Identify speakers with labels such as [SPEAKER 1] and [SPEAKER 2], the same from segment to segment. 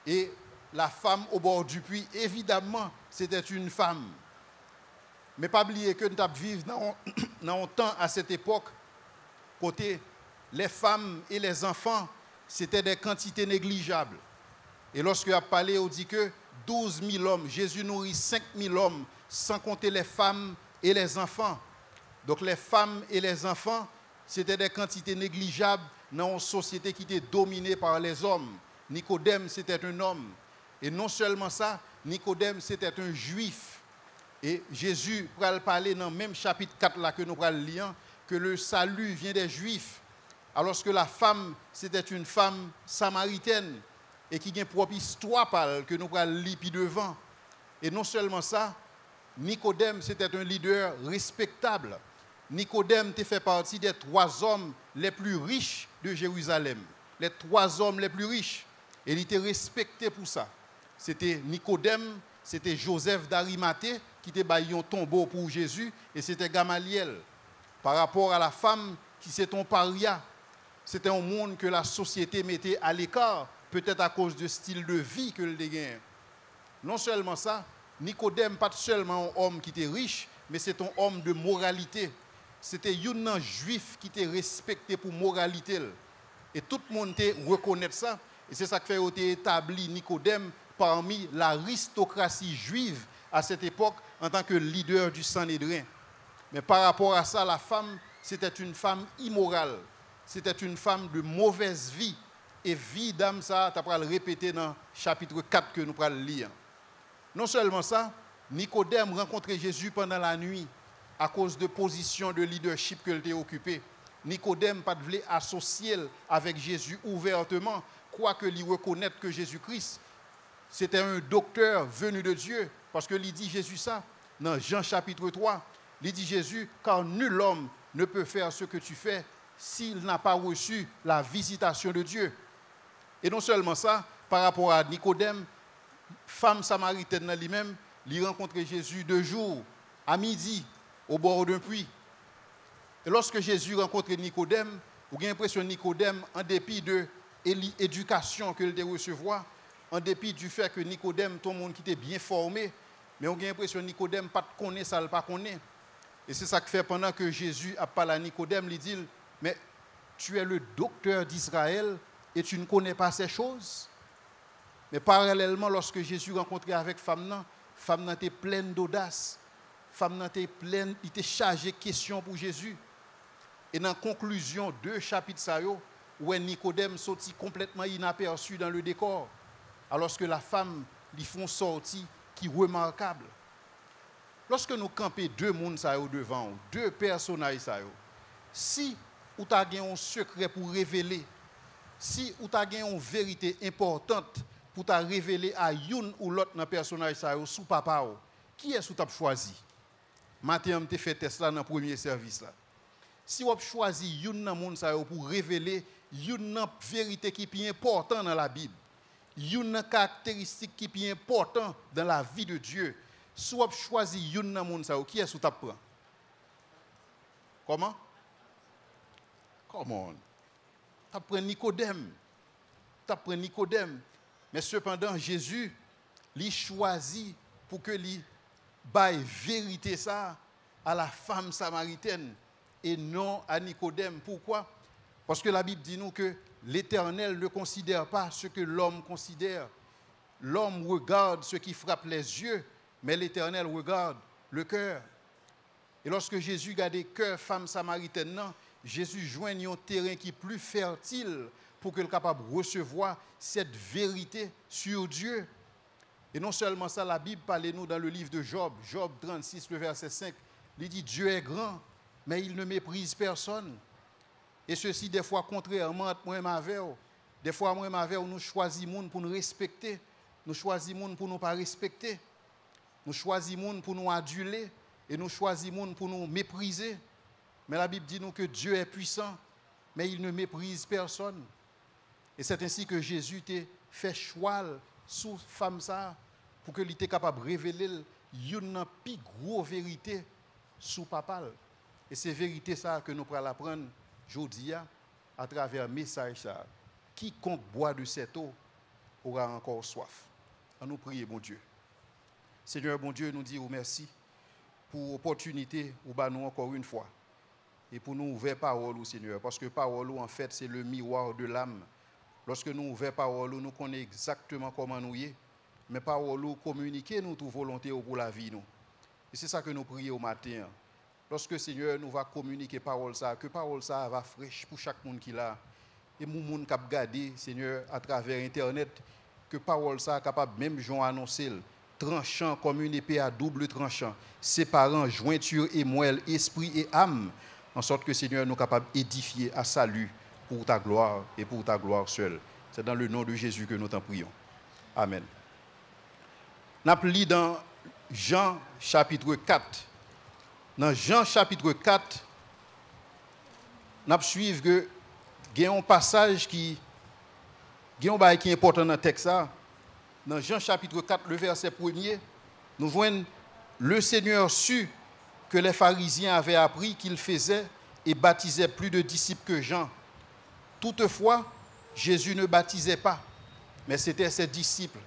[SPEAKER 1] Et la femme au bord du puits, évidemment, c'était une femme. Mais pas oublier que nous vivons dans un temps à cette époque, côté les femmes et les enfants, c'était des quantités négligeables. Et lorsque a parlé, on dit que 12 000 hommes, Jésus nourrit 5 000 hommes, sans compter les femmes et les enfants. Donc les femmes et les enfants, c'était des quantités négligeables dans une société qui était dominée par les hommes. Nicodème, c'était un homme. Et non seulement ça, Nicodème, c'était un juif. Et Jésus va parler dans le même chapitre 4 là que nous allons lire, que le salut vient des juifs. Alors que la femme, c'était une femme samaritaine et qui a une propre histoire que nous allons lire devant. Et non seulement ça, Nicodème, c'était un leader respectable. Nicodème fait partie des 3 hommes les plus riches de Jérusalem. Les 3 hommes les plus riches. Et il était respecté pour ça. C'était Nicodème, c'était Joseph d'Arimathée qui était baillé un tombeau pour Jésus, et c'était Gamaliel. Par rapport à la femme qui c'était un paria, c'était un monde que la société mettait à l'écart, peut-être à cause du style de vie que le dégain. Non seulement ça, Nicodème, pas seulement un homme qui était riche, mais c'est un homme de moralité. C'était un juif qui était respecté pour moralité. Et tout le monde reconnaît ça. Et c'est ça qui fait établi Nicodème parmi l'aristocratie juive à cette époque en tant que leader du Sanhédrin. Mais par rapport à ça, la femme, c'était une femme immorale. C'était une femme de mauvaise vie. Et vie d'âme, ça, tu vas le répéter dans le chapitre 4 que nous allons lire. Non seulement ça, Nicodème rencontrait Jésus pendant la nuit à cause de position de leadership qu'il était occupé. Nicodème pas voulait associer avec Jésus ouvertement, quoique il reconnaisse que Jésus-Christ, c'était un docteur venu de Dieu, parce que il dit Jésus ça, dans Jean chapitre 3, il dit Jésus, car nul homme ne peut faire ce que tu fais s'il n'a pas reçu la visitation de Dieu. Et non seulement ça, par rapport à Nicodème, femme samaritaine lui-même, il rencontrait Jésus 2 jours, à midi, au bord d'un puits. Et lorsque Jésus rencontrait Nicodème, vous avez l'impression que Nicodème, en dépit de l'éducation qu'il devait recevoir, en dépit du fait que Nicodème, tout le monde qui était bien formé, mais on a l'impression que Nicodème pas connaît ça, il pas connaît. Et c'est ça que fait pendant que Jésus a parlé à Nicodème, il dit, mais tu es le docteur d'Israël et tu ne connais pas ces choses. Mais parallèlement, lorsque Jésus rencontrait avec femme était pleine d'audace. Femme était pleine, il était chargé de questions pour Jésus. Et dans la conclusion de chapitre où Nicodème sortit complètement inaperçu dans le décor, alors que la femme lui font sortie qui est remarquable. Lorsque nous campons 2 mondes devant, 2 personnages, si vous avez un secret pour révéler, si vous avez une vérité importante pour te révéler à une ou l'autre dans personnage sous papa, qui est-ce que tu as choisi? Matin, tu as fait test là dans le premier service là. Si vous avez choisi une dans monde pour révéler une vérité qui est importante dans la Bible, une caractéristique qui est importante dans la vie de Dieu, si vous avez choisi une dans monde qui est-ce que tu prends? Comment? Come on. Tu prends Nicodème. Tu prends Nicodème. Mais cependant, Jésus, il choisit pour que lui baille vérité ça à la femme samaritaine et non à Nicodème. Pourquoi? Parce que la Bible dit nous que l'Éternel ne considère pas ce que l'homme considère. L'homme regarde ce qui frappe les yeux, mais l'Éternel regarde le cœur. Et lorsque Jésus regarde le cœur femme samaritaine, non, Jésus joint un terrain qui est plus fertile pour qu'il soit capable de recevoir cette vérité sur Dieu. Et non seulement ça, la Bible parle nous dans le livre de Job, Job 36, le verset 5, il dit Dieu est grand, mais il ne méprise personne. Et ceci, des fois, contrairement à moi et ma vie, des fois, moi et ma vie, nous choisissons les gens pour nous respecter, nous choisissons les gens pour ne pas respecter, nous choisissons les gens pour nous aduler, et nous choisissons les gens pour nous mépriser. Mais la Bible dit nous que Dieu est puissant, mais il ne méprise personne. Et c'est ainsi que Jésus t'a fait choix sous femme ça pour qu'il était capable de révéler une plus grosse vérité sous papa. Et c'est vérité ça que nous pourrons apprendre aujourd'hui à travers le message ça. Quiconque boit de cette eau aura encore soif. À nous prier, bon Dieu. Seigneur, bon Dieu, nous disons merci pour l'opportunité où nous encore une fois. Et pour nous ouvrir parole, Seigneur. Parce que parole, en fait, c'est le miroir de l'âme. Lorsque nous ouvrons parole, nous connaissons exactement comment nous y est. Mais parole, communiquer nous toute volonté pour la vie. Nous. Et c'est ça que nous prions au matin. Lorsque Seigneur nous va communiquer parole ça, que parole ça va fraîche pour chaque monde qui l'a. Et mon monde qui a regardé, Seigneur, à travers Internet, que parole ça capable même Jean annoncer, tranchant comme une épée à double tranchant, séparant jointure et moelle, esprit et âme, en sorte que Seigneur nous capable d'édifier à salut pour ta gloire et pour ta gloire seule. C'est dans le nom de Jésus que nous t'en prions. Amen. Nous lisons dans Jean chapitre 4. Dans Jean chapitre 4, nous suivons que il y a un passage qui est important dans le texte. Dans Jean chapitre 4, le verset 1er, nous voyons le Seigneur su que les pharisiens avaient appris qu'il faisait et baptisait plus de disciples que Jean. Toutefois, Jésus ne baptisait pas, mais c'était ses disciples.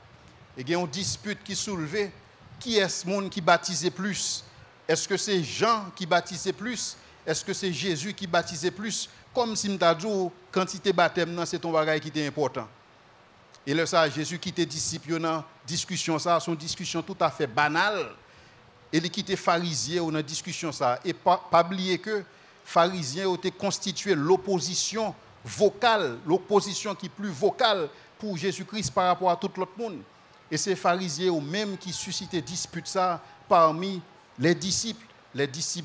[SPEAKER 1] Et il y a une dispute qui soulevait. Qui est ce monde qui baptisait plus? Est-ce que c'est Jean qui baptisait plus? Est-ce que c'est Jésus qui baptisait plus? Comme si m'ta dit quantité baptême c'est ton bagage qui était important. Et là ça Jésus qui était disciple dans discussion ça, son discussion tout à fait banale. Et il quittait pharisien dans discussion ça et pas oublier que pharisien était constitué l'opposition vocale, l'opposition qui est plus vocale pour Jésus-Christ par rapport à tout l'autre monde. Et c'est pharisiens eux-mêmes qui suscitaient dispute ça parmi les disciples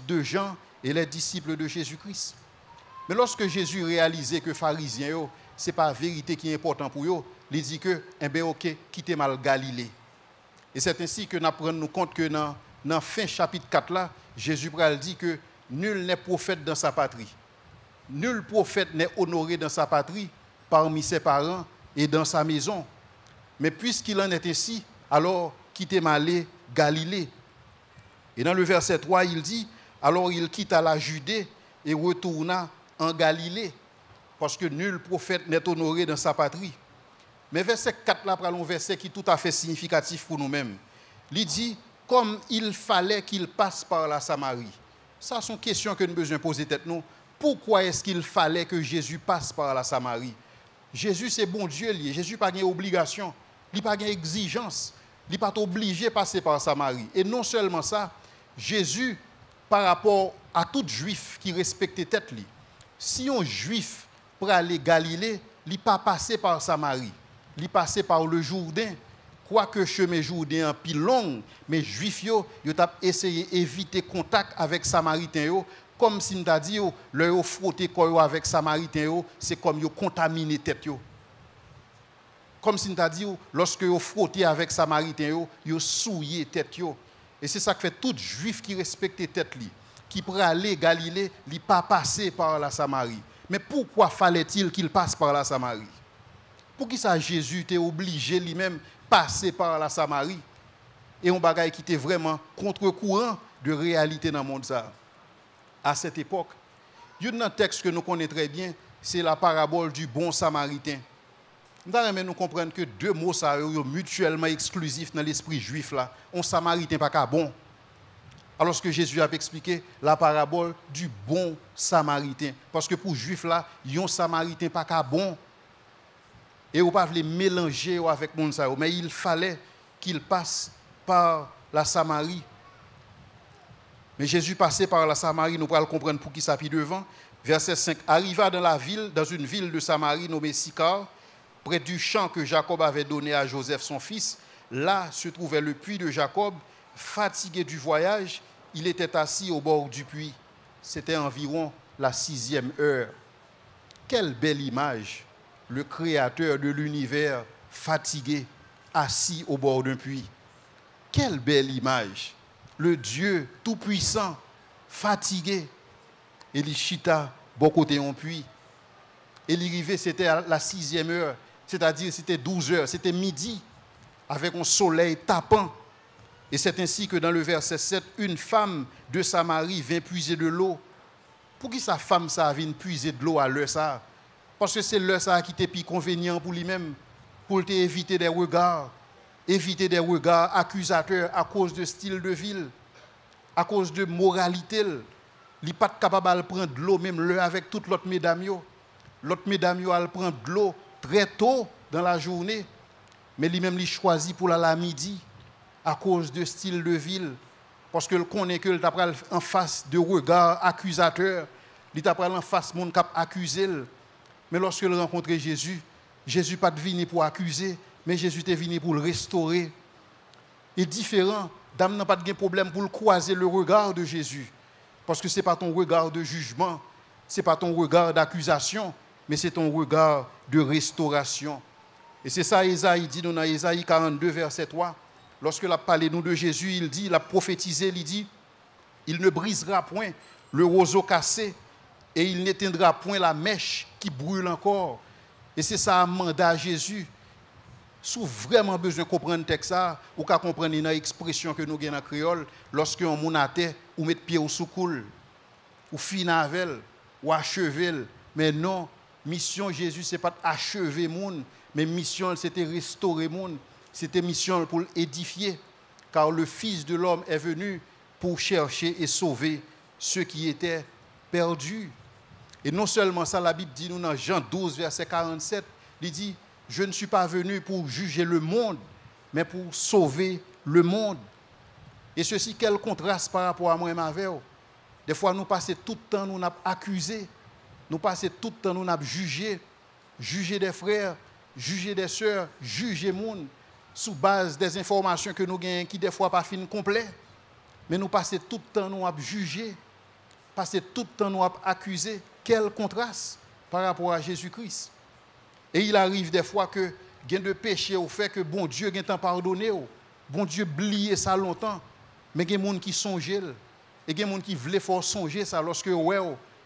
[SPEAKER 1] de Jean et les disciples de Jésus-Christ. Mais lorsque Jésus réalisait que pharisiens, ce n'est pas la vérité qui est importante pour eux, il dit que, ok, quittez mal Galilée. Et c'est ainsi que nous prenons compte que dans la fin chapitre 4 là, Jésus dit que nul n'est prophète dans sa patrie. Nul prophète n'est honoré dans sa patrie, parmi ses parents et dans sa maison. Mais puisqu'il en est ainsi, alors quittez mal Galilée. Et dans le verset 3, il dit, alors il quitta la Judée et retourna en Galilée, parce que nul prophète n'est honoré dans sa patrie. Mais verset 4 là, prenons un verset qui est tout à fait significatif pour nous-mêmes. Il dit, comme il fallait qu'il passe par la Samarie. Ça, c'est une question que nous devons poser tête nous. Pourquoi est-ce qu'il fallait que Jésus passe par la Samarie? Jésus, c'est bon Dieu lié. Jésus n'a pas d'obligation, il n'a pas d'exigence. Il n'est pas obligé de passer par Samarie. Et non seulement ça, Jésus, par rapport à tout juif qui respectait tête li, si un juif pour aller Galilée, il n'est pas passé par Samarie, il est passé par le Jourdain. Quoique chemin Jourdain plus long, mais juifs yo ont essayé d'éviter contact avec Samaritains yo, comme si nous a dit leur frotter avec Samaritains yo, c'est comme yo contaminé tête yo. Comme si nous a dit lorsque yo frotter avec Samaritains yo souillé tête yo. Et c'est ça que fait tout juif qui respecte tête li, qui pour aller Galilée, il pas passer par la Samarie. Mais pourquoi fallait-il qu'il passe par la Samarie? Pour qui ça Jésus était obligé lui-même passer par la Samarie? Et un bagage qui était vraiment contre-courant de réalité dans le monde ça. À cette époque, il y a un texte que nous connaissons très bien, c'est la parabole du bon samaritain. Nous devons comprendre que deux mots sont mutuellement exclusifs dans l'esprit juif là. Un samaritain pas qu'à bon. Alors que Jésus a expliqué la parabole du bon samaritain. Parce que pour juif là, un samaritain pas qu'à bon. Et on ne peut pas les mélanger avec mon ça. Mais il fallait qu'il passe par la Samarie. Mais Jésus passait par la Samarie, nous pourrons comprendre pour qui ça puis devant. Verset 5. Arriva dans une ville de Samarie nommée Sychar, près du champ que Jacob avait donné à Joseph son fils. Là se trouvait le puits de Jacob. Fatigué du voyage, il était assis au bord du puits. C'était environ la 6e heure. Quelle belle image! Le créateur de l'univers fatigué, assis au bord d'un puits. Quelle belle image! Le Dieu tout-puissant, fatigué. Et il chita, bon côté un puits. Et l'arrivée, c'était à la 6e heure, c'est-à-dire c'était 12 heures, c'était midi, avec un soleil tapant. Et c'est ainsi que dans le verset 7, une femme de Samarie vint puiser de l'eau. Pour qui sa femme ça vient puiser de l'eau à l'heure ça? Parce que c'est l'heure ça qui était plus convenient pour lui-même. pour éviter des regards accusateurs à cause de style de vie, à cause de moralité. Il n'est pas capable de prendre de l'eau, même le avec toute l'autre mesdames. L'autre mesdames, elle prend de l'eau très tôt dans la journée, mais lui-même, il choisit pour la midi à cause de style de ville, parce que connaît que il t'a en face de regards accusateurs, il t'a en face monde qui accusé. Mais lorsque il rencontre Jésus, Jésus pas venu pour accuser, mais Jésus est venu pour le restaurer. Et différent, dame n'a pas de problème pour croiser le regard de Jésus, parce que c'est pas ton regard de jugement, c'est pas ton regard d'accusation, mais c'est ton regard de restauration. Et c'est ça Isaïe dit dans Isaïe 42 verset 3. Lorsqu'il a parlé nous de Jésus, il dit, il a prophétisé, il dit, il ne brisera point le roseau cassé et il n'éteindra point la mèche qui brûle encore. Et c'est ça un mandat à Jésus. Si vous avez vraiment besoin de comprendre le texte, ou qu'à comprendre une expression que nous avons en créole, lorsque on monte à terre, ou met pied au sous-coule, ou finavel, ou achever. Mais non, mission Jésus, ce n'est pas achever le monde, mais mission, c'était restaurer le monde. C'était mission pour l'édifier, car le Fils de l'homme est venu pour chercher et sauver ceux qui étaient perdus. Et non seulement ça, la Bible dit nous dans Jean 12, verset 47, il dit, je ne suis pas venu pour juger le monde, mais pour sauver le monde. Et ceci, quel contraste par rapport à moi et ma vie. Des fois, nous passons tout le temps, nous avons accusé, nous passons tout le temps, nous avons jugé des frères, jugé des sœurs, jugé le monde, sous base des informations que nous gagnons qui des fois pas fin complet, mais nous passons tout le temps nous à juger, passer tout le temps nous à accuser. Quel contraste par rapport à Jésus-Christ. Et il arrive des fois que gain de péché au fait que bon Dieu gain temps pardonné, bon Dieu oublié ça longtemps, mais il y a des gens qui songent et il y a des gens qui veulent faire songer ça lorsque ouais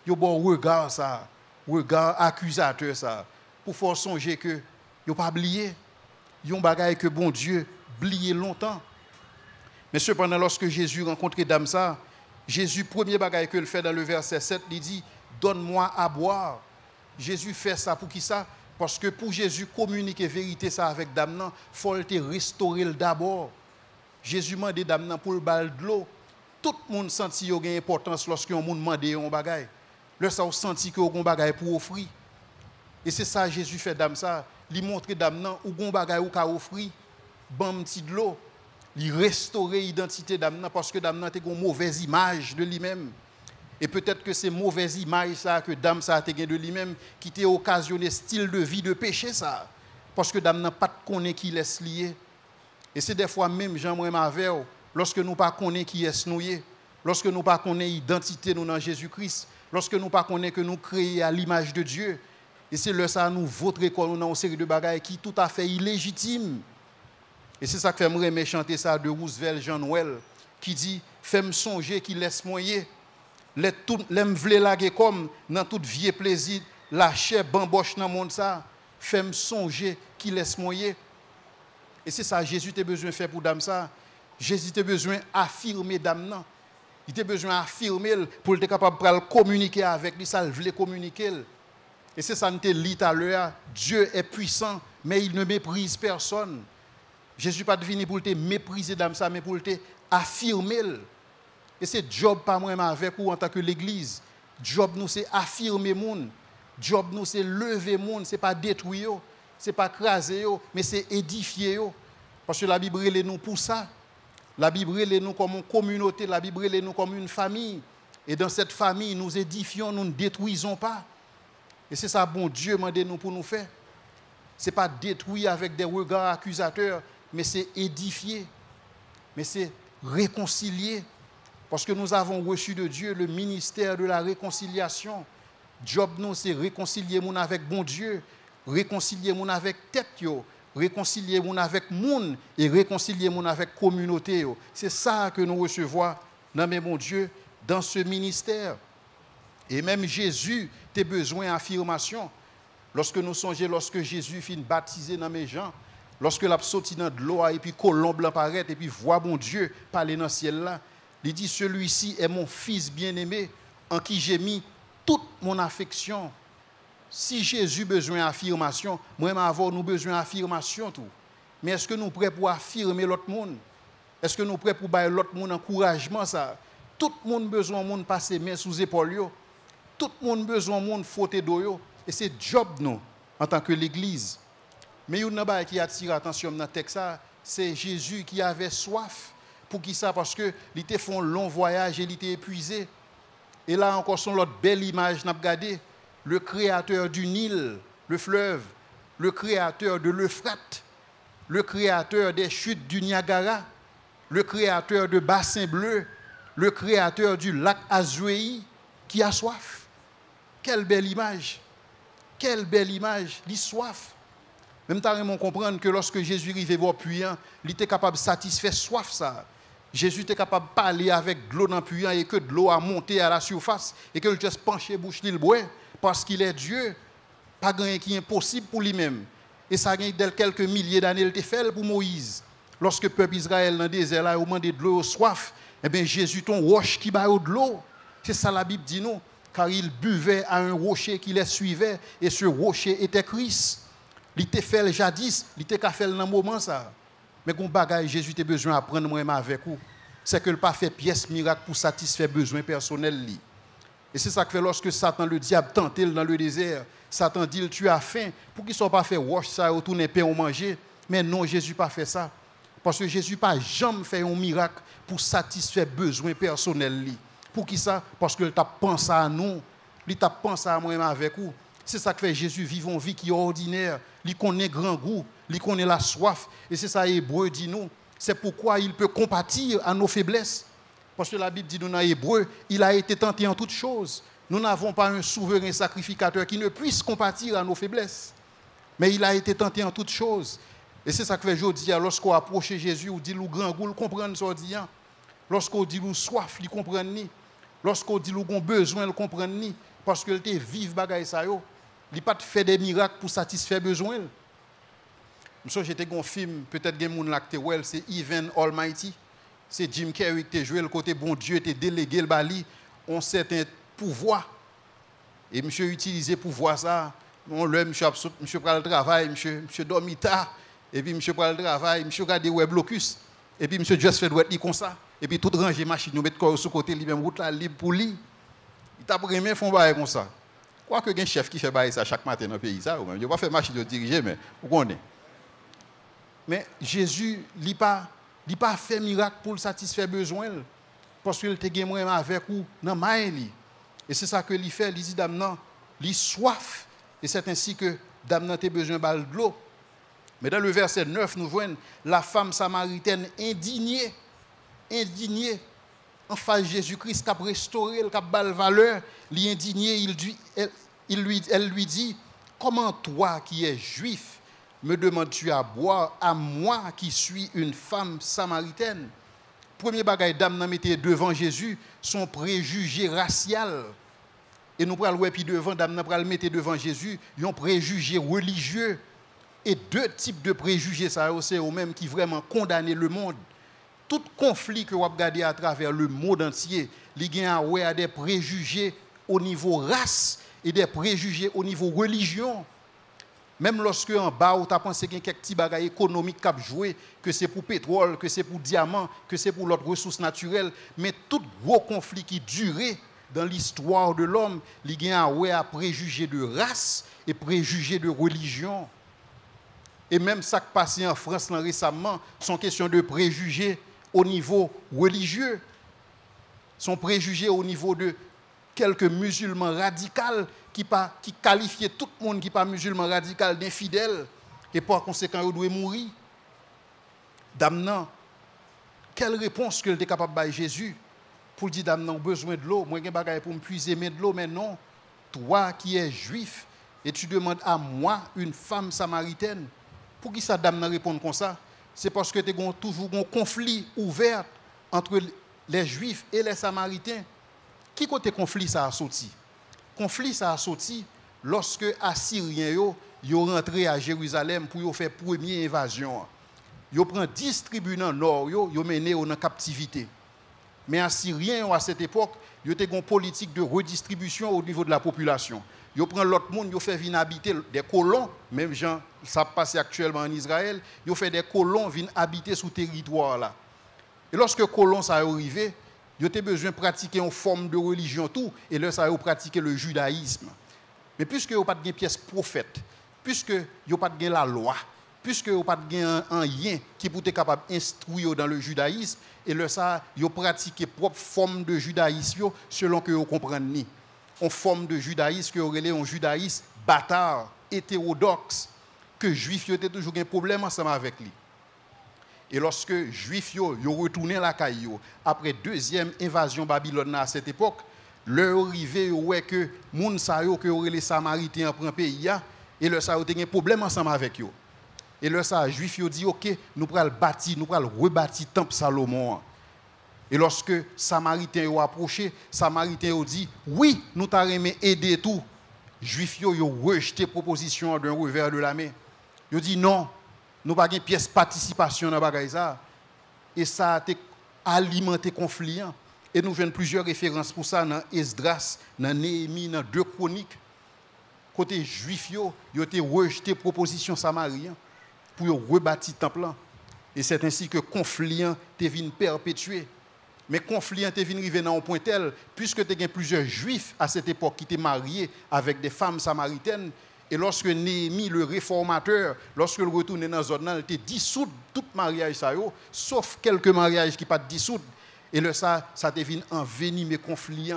[SPEAKER 1] yo bon regard ça, regard accusateur ça, pour faire songer que yo pas oublié. Yon bagaille que bon Dieu oublié longtemps. Mais cependant, lorsque Jésus rencontre dame ça, Jésus, premier bagaille que il fait dans le verset 7, il dit, donne-moi à boire. Jésus fait ça pour qui ça? Parce que pour Jésus communiquer vérité ça avec dame nan, faut te restaurer d'abord. Jésus m'a dit dame nan pour le bal de l'eau. Tout le monde senti qu'il y a une importance lorsque on demande un bagaille. Là ça on senti que on bagaille pour offrir. Et c'est ça Jésus fait dame ça. Lui montrer dame nan ou gon bagay ou ka offrir ban petit de l'eau, lui restaurer l'identité dame nan parce que dame nan te gon mauvaise image de lui-même. Et peut-être que c'est mauvaise image ça que dame ça te gen de lui-même qui t'a occasionné style de vie de péché ça parce que dame nan pas connaît qui laisse lié. Et c'est des fois même Jean moi avec lorsque nous pas connaît qui est nous, lorsque nous pas connaît identité nous dans Jésus-Christ, lorsque nous pas connaît que nous créés à l'image de Dieu. Et c'est là ça nous votre école dans une série de bagailles qui tout à fait illégitime. Et c'est ça que fait me chanter ça de Roosevelt Jean Noël qui dit fais-moi songer qui laisse moyer l'aime vle laguer comme dans tout vieux plaisir la chair bamboche dans monde ça fais-moi songer qui laisse moyer. Et c'est ça Jésus t'a besoin faire pour dame ça. Jésus t'a besoin affirmer dame nan. Il t'a besoin affirmer pour être capable de communiquer avec lui, ça il voulait communiquer. Et c'est ça que nous lit à l'heure. Dieu est puissant, mais il ne méprise personne. Jésus n'est pas venu pour te mépriser dans ça, mais pour te affirmer. Et c'est job pas moi avec ou en tant que l'église. Job nous c'est affirmer monde. Job nous c'est lever monde, c'est pas détruire, c'est pas craser, mais c'est édifier. Parce que la Bible est nous pour ça. La Bible est nous comme une communauté, la Bible est nous comme une famille. Et dans cette famille, nous édifions, nous ne détruisons pas. Et c'est ça, bon Dieu, m'a nous pour nous faire. Ce n'est pas détruire avec des regards accusateurs, mais c'est édifier. Mais c'est réconcilier. Parce que nous avons reçu de Dieu le ministère de la réconciliation. Job, nous, c'est réconcilier mon avec bon Dieu, réconcilier mon avec tête, réconcilier mon avec monde et réconcilier mon avec communauté. C'est ça que nous recevons dans mes bon Dieu, dans ce ministère. Et même Jésus a besoin d'affirmation. Lorsque nous songeons, lorsque Jésus finit baptisé dans mes gens, lorsque l'a sorti dans de l'eau et puis colombe apparaît et puis voit mon Dieu parler dans le ciel là, il dit celui-ci est mon fils bien-aimé en qui j'ai mis toute mon affection. Si Jésus a besoin d'affirmation, moi-même avons nous besoin d'affirmation tout. Mais est-ce que nous sommes prêts pour affirmer l'autre monde? Est-ce que nous sommes prêts pour donner l'autre monde encouragement ça? Tout le monde a besoin de passer main sous épaule. Tout le monde a besoin de frotter d'eau. Et c'est job nous en tant que l'église. Mais il y a une chose qui attire l'attention dans le texte, c'est Jésus qui avait soif. Pour qui ça? Parce qu'il était fait un long voyage et il était épuisé. Et là encore, son l'autre belle image, n'a regardé le créateur du Nil, le fleuve, le créateur de l'Euphrate, le créateur des chutes du Niagara, le créateur de Bassin Bleu, le créateur du lac Azuei, qui a soif. Quelle belle image! Quelle belle image! Il a soif. Même temps, on comprendre que lorsque Jésus arrivait voir puissant, il était capable de satisfaire soif ça. Jésus était capable de parler avec de l'eau dans le puissant et que de l'eau a monté à la surface et que le juste penché bouche l'île boit parce qu'il est Dieu. Pas rien qui est impossible pour lui-même. Et ça a dès quelques milliers d'années, il était fait pour Moïse. Lorsque le peuple Israël dans le désert, là, au moment de l'eau soif, eh bien Jésus ton roche qui bat de l'eau. C'est ça la Bible dit nous. Car il buvait à un rocher qui les suivait et ce rocher était Christ. Il était fait jadis, il était fait dans le moment ça. Mais qu'on bagaille Jésus a besoin d'apprendre moi avec vous, c'est que le pas fait pièce miracle pour satisfaire besoin personnel li. Et c'est ça que fait lorsque Satan le diable tentait dans le désert, Satan dit tu as faim pour qu'il soit pas fait wash ça retourner pain ou manger. Mais non, Jésus pas fait ça. Parce que Jésus pas jamais fait un miracle pour satisfaire besoin personnel li. Pour qui ça? Parce que il t'a pensé à nous, il t'a pensé à moi avec vous. C'est ça que fait Jésus vivre une vie qui est ordinaire. Il connaît grand goût, il connaît la soif. Et c'est ça Hébreu dit nous. C'est pourquoi il peut compatir à nos faiblesses. Parce que la Bible dit nous dans Hébreu, il a été tenté en toutes choses. Nous n'avons pas un souverain sacrificateur qui ne puisse compatir à nos faiblesses. Mais il a été tenté en toutes choses. Et c'est ça que fait aujourd'hui, lorsqu'on approche Jésus, on dit le grand goût, il comprend ce qu'on dit. Lorsqu'on dit le soif, il comprend ni. Lorsqu'on dit le besoin, il comprend ni. Parce qu'il était vif bagaille ça yo. Il n'a pas fait des miracles pour satisfaire besoin. Monsieur, j'étais un film, peut-être que mon acte c'est Even Almighty. C'est Jim Carrey qui a joué le côté bon Dieu, était délégué le bali, on certain pouvoir. Et monsieur utilisé pouvoir ça. On le monsieur prend le travail, monsieur dormi tard, et puis monsieur prend le travail, monsieur regarde web blocus, et puis monsieur juste fait droit comme ça, et puis tout ranger machine, nous mettre corps sur côté, lui même route là libre pour lui. Il t'a pris font bail comme ça. Quoi que un chef qui fait bail ça chaque matin dans le pays ça ou même il pas faire machine de diriger mais vous connaissez. Mais Jésus il pas fait miracle pour satisfaire besoin parce qu'il était gagné moi avec ou dans main. Et c'est ça que il fait, il dit dame non, il soif et c'est ainsi que dame non a besoin de l'eau. Mais dans le verset 9 nous voyons la femme samaritaine indignée en face de Jésus-Christ qui a restauré, qui a bal valeur, l'indigné, elle lui dit, comment toi qui es juif me demandes-tu à boire à moi qui suis une femme samaritaine? Premier bagaille dame n'a mettait devant Jésus son préjugé racial. Et nous prenons puis devant dame n'a pral mettre devant Jésus un préjugé religieux. Et deux types de préjugés ça c'est eux mêmes qui vraiment condamnent le monde. Tout conflit que vous regardez à travers le monde entier, il y a des préjugés au niveau race et des préjugés au niveau religion. Même lorsque en bas, vous avez pensé qu'il y a quelques petits bagages économiques qui ont joué, que c'est pour pétrole, que c'est pour diamant, que c'est pour l'autre ressource naturelle, mais tout gros conflit qui durait dans l'histoire de l'homme, il y a préjugés de race et préjugés de religion. Et même ça qui passe en France récemment, sont questions de préjugés au niveau religieux, sont préjugés au niveau de quelques musulmans radicaux qui qualifiaient tout le monde qui n'est pas musulman radical d'infidèle et par conséquent, ils doivent mourir. Dame, quelle réponse que était capable de donner Jésus pour dire dame, non, besoin de l'eau, moi j'ai bagaille pour me puiser de l'eau, mais non, toi qui es juif et tu demandes à moi, une femme samaritaine, pour qui ça dame répond comme ça? C'est parce que tu as toujours un conflit ouvert entre les Juifs et les Samaritains. Qui côté conflit ça a sorti? Conflit ça a sorti lorsque Assyriens sont rentrés à Jérusalem pour faire première invasion. Ils prennent 10 tribus dans le nord, ils mené en captivité. Mais Assyriens à cette époque, ils ont une politique de redistribution au niveau de la population. Ils prennent l'autre monde, ils font venir habiter des colons, même gens, ça passe actuellement en Israël, ils font des colons viennent habiter sur le territoire là. Et lorsque les colons sont arrivés, ils ont besoin de pratiquer une forme de religion tout, et là ça a pratiqué le judaïsme. Mais puisque ils n'ont pas de pièce prophète, puisque ils n'ont pas de la loi, puisque ils n'ont pas de un lien qui peut être capable d'instruire dans le judaïsme, et là ça, ils ont pratiqué propre forme de judaïsme selon que vous comprenez. Une forme de judaïsme qui aurait un judaïsme bâtard, hétérodoxe, que les juifs ont toujours un problème ensemble avec lui. Et lorsque les juifs ont retourné la caillou après deuxième invasion Babylone à cette époque, leur arrivé ouais que moun sa yo que les Samaritains prend pays et leur ça a un problème ensemble avec eux. Et leur ça juifs ont dit OK, nous pral bâtir, nous pral rebâtir temple Salomon. Et lorsque les Samaritains ont approché, les Samaritains ont dit oui, nous t'arrêtons aider tout. Les juifs ont rejeté la proposition d'un revers de la main. Ils ont dit non. Nous n'avons pas de pièce de participation dans le ça. Et ça a alimenté le conflit. Et nous avons plusieurs références pour ça dans Esdras, dans Néhémie, dans 2 Chroniques. Côté juif, ils ont rejeté la proposition samarien pour rebâtir le temple. Et c'est ainsi que le conflit est venu perpétuer. Mais le conflit est venu arriver dans un point tel, puisque il y a plusieurs juifs à cette époque qui étaient mariés avec des femmes samaritaines. Et lorsque Néhémie, le réformateur, lorsqu'il retournait dans la zone, il était dissout tout mariage, sauf quelques mariages qui ne sont pas dissous. Et là, ça devient envenimé conflit.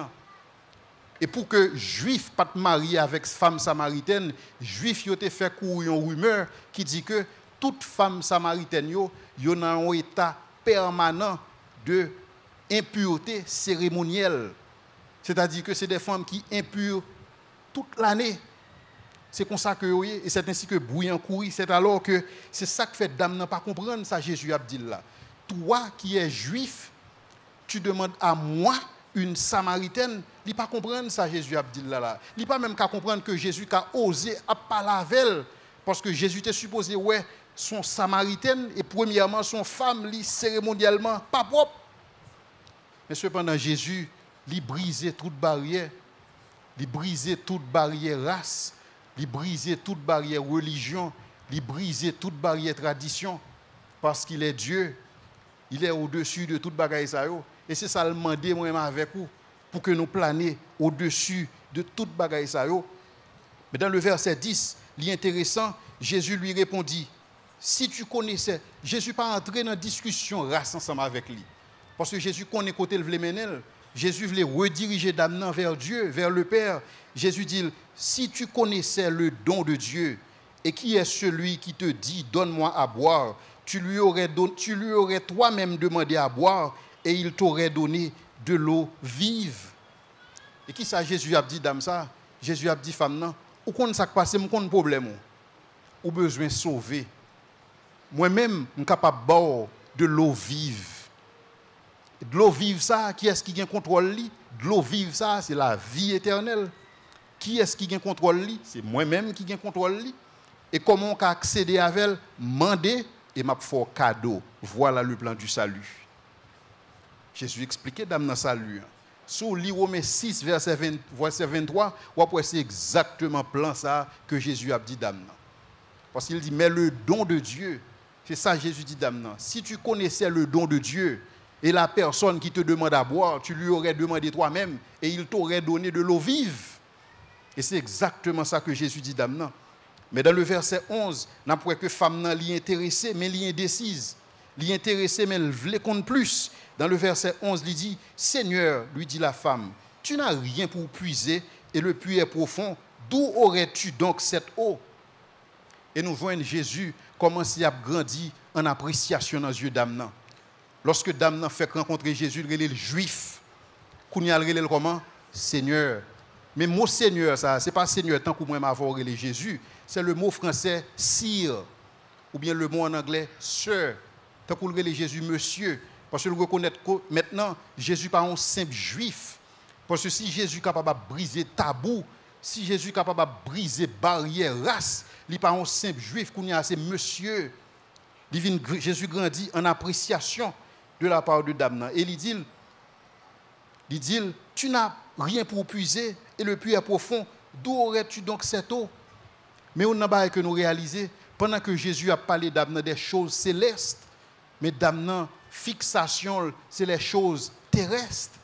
[SPEAKER 1] Et pour que les Juifs ne soient pas mariés avec femmes samaritaines, les Juifs ont fait courir une rumeur qui dit que toute femme samaritaine ont un état permanent de impureté cérémonielle. C'est-à-dire que c'est des femmes qui impures toute l'année. C'est comme ça que et c'est ainsi que brouillant courir. C'est alors que c'est ça que fait dame n'a pas comprendre ça Jésus a dit là. Toi qui es juif, tu demandes à moi une samaritaine, il pas comprendre ça Jésus a dit là. Il pas même qu'à comprendre que Jésus a osé à parler avec elle parce que Jésus était supposé ouais son samaritaine et premièrement son femme li cérémonialement pas propre. Mais cependant Jésus il brisait toute barrière, il brisait toute barrière race. Il brisait toute barrière religion, il brisait toute barrière tradition, parce qu'il est Dieu, il est au-dessus de toute bagaille ça. Et c'est ça le demander moi-même avec vous, pour que nous planions au-dessus de toute bagaille ça. Mais dans le verset 10, l'intéressant, Jésus lui répondit, si tu connaissais, Jésus pas entré dans une discussion race ensemble avec lui, parce que Jésus connaît côté le vlemenel. Jésus voulait rediriger Damnan vers Dieu, vers le Père. Jésus dit, si tu connaissais le don de Dieu, et qui est celui qui te dit, donne-moi à boire, tu lui aurais toi-même demandé à boire, et il t'aurait donné de l'eau vive. Et qui ça Jésus a dit, dame ça? Jésus a dit, femme, non, où qu'on ça passe, mon problème, ou besoin de sauver. Moi-même, je suis capable de boire de l'eau vive. De l'eau vive, ça, qui est-ce qui a contrôle? De l'eau vive, ça, c'est la vie éternelle. Qui est-ce qui a contrôle? C'est moi-même qui a contrôle. Et comment on peut accéder à elle? Demander et m'a fait cadeau. Voilà le plan du salut. Jésus expliquait dans le salut. Sur Romains 6, verset 23, c'est exactement le plan ça que Jésus a dit d'Amna. Parce qu'il dit, mais le don de Dieu, c'est ça Jésus dit d'Amna. Si tu connaissais le don de Dieu, et la personne qui te demande à boire, tu lui aurais demandé toi-même et il t'aurait donné de l'eau vive. Et c'est exactement ça que Jésus dit d'Amna. Mais dans le verset 11, n'a pas que femme n'a l'y intéressée, mais l'y indécise. L'y intéressée, mais elle voulait qu'on plus. Dans le verset 11, il dit, Seigneur, lui dit la femme, tu n'as rien pour puiser et le puits est profond. D'où aurais-tu donc cette eau? Et nous voyons Jésus commencer à grandir en appréciation dans les yeux d'Amna. Lorsque Damnan fait rencontrer Jésus, il est le juif. Kounia il est comment? Seigneur. Mais le mot Seigneur, ça, ce n'est pas Seigneur tant que moi m'avoir relé Jésus. C'est le mot français sire. Ou bien le mot en anglais sir. Tant qu'on relé Jésus monsieur. Parce que nous reconnaissons que maintenant, Jésus n'est pas un simple juif. Parce que si Jésus est capable de briser tabou, si Jésus est capable de briser barrière race, il n'est pas un simple juif, c'est monsieur. Jésus grandit en appréciation de la part de Damnan. Et il dit, tu n'as rien pour puiser et le puits est profond. d'où aurais-tu donc cette eau? Mais on n'a pas que nous réaliser, pendant que Jésus a parlé d'amener des choses célestes, mais d'amener fixation, c'est les choses terrestres.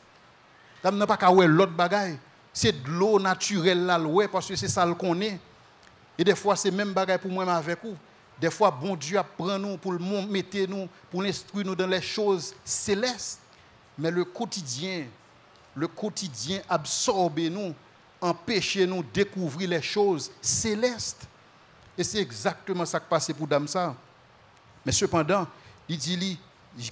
[SPEAKER 1] D'amener pas qu'à l'autre bagaille. C'est de l'eau naturelle là, parce que c'est ça qu'on est. Et des fois, c'est même bagaille pour moi avec vous. Des fois, bon Dieu apprend nous pour mettre nous, pour instruire nous dans les choses célestes. Mais le quotidien absorbe nous, empêche nous de découvrir les choses célestes. Et c'est exactement ça qui passe pour Dame ça. Mais cependant, il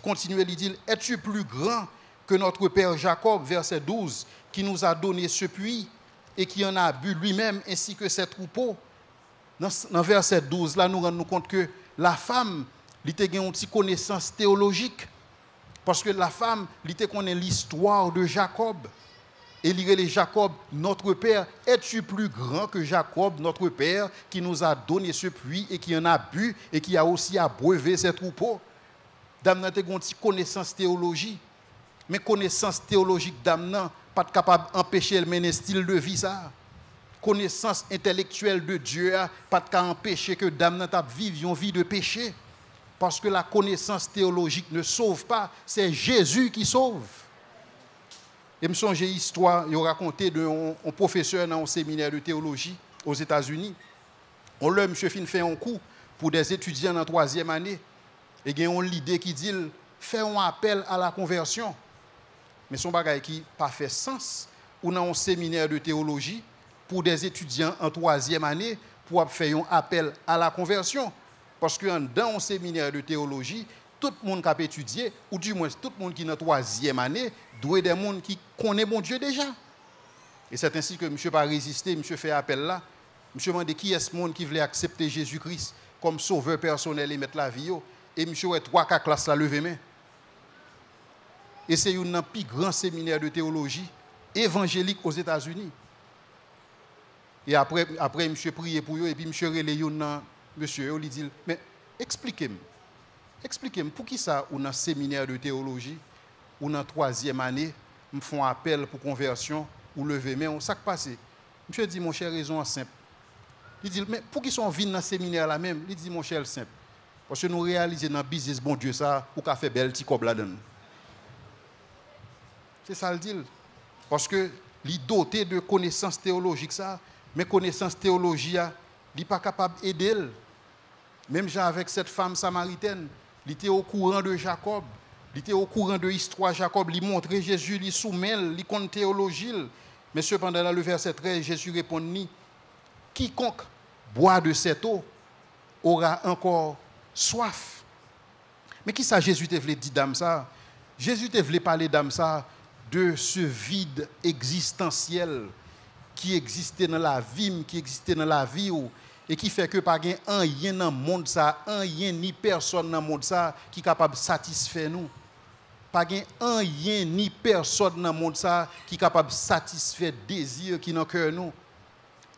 [SPEAKER 1] continue, il dit, es-tu plus grand que notre père Jacob, verset 12, qui nous a donné ce puits et qui en a bu lui-même ainsi que ses troupeaux? Dans verset 12, là, nous rendons compte que la femme, elle a une petite connaissance théologique. Parce que la femme, elle connaît l'histoire de Jacob. Et il dit Jacob, notre père, es-tu plus grand que Jacob, notre père, qui nous a donné ce puits et qui en a bu et qui a aussi abreuvé ses troupeaux? Dame, tu as une petite connaissance théologique. Mais connaissance théologique, dame, pas capable d'empêcher le mener style de vie ça. Connaissance intellectuelle de Dieu, pas capable d'empêcher que dame vive une vie de péché. Parce que la connaissance théologique ne sauve pas, c'est Jésus qui sauve. Et me songe une histoire, il a raconté d'un professeur dans un séminaire de théologie aux États-Unis. On l'a, monsieur fin fait un cours pour des étudiants en 3e année. Et il y a l'idée qui dit, fait un appel à la conversion. Mais son bagage qui n'a pas fait sens. Ou dans un séminaire de théologie pour des étudiants en 3e année pour faire un appel à la conversion. Parce que dans un séminaire de théologie, tout le monde qui a étudié, ou du moins tout le monde qui est en 3e année, doit être des gens qui connaissent mon Dieu déjà. Et c'est ainsi que monsieur n'a pas résisté, monsieur fait appel là. Monsieur m'a dit qui est ce monde qui voulait accepter Jésus-Christ comme sauveur personnel et mettre la vie. Et monsieur a 3-4 classes là levé main. Et c'est un plus grand séminaire de théologie évangélique aux États-Unis. Et après monsieur prié pour eux et puis monsieur relé monsieur lui dit mais expliquez-moi pour qui ça ou dans un séminaire de théologie ou dans 3e année me font appel pour conversion ou lever main, ça qui passe. Monsieur dit mon cher raison simple. Il dit mais pour qui sont venus dans le séminaire là même, il dit mon cher simple. Parce que nous réalisons dans le business bon Dieu ça pour qu'a fait belle petit cob là-dedans. C'est ça le dit. Parce que il doté de connaissances théologiques ça, mais connaissances théologiques il n'est pas capable d'aider. Même avec cette femme samaritaine, il était au courant de Jacob, il était au courant de l'histoire de Jacob, il montrait Jésus, il soumet, il compte théologie. Mais cependant, dans le verset 13, Jésus répond, quiconque boit de cette eau aura encore soif. Mais qui ça Jésus te voulait dire d'âme ça? Jésus te voulait parler d'âme ça de ce vide existentiel qui existait dans la vie, et qui fait que pas rien dans le monde ça, rien ni personne dans le monde ça qui est capable de satisfaire nous. Pas rien ni personne dans le monde ça qui est capable de satisfaire le désir qui est dans le cœur nous.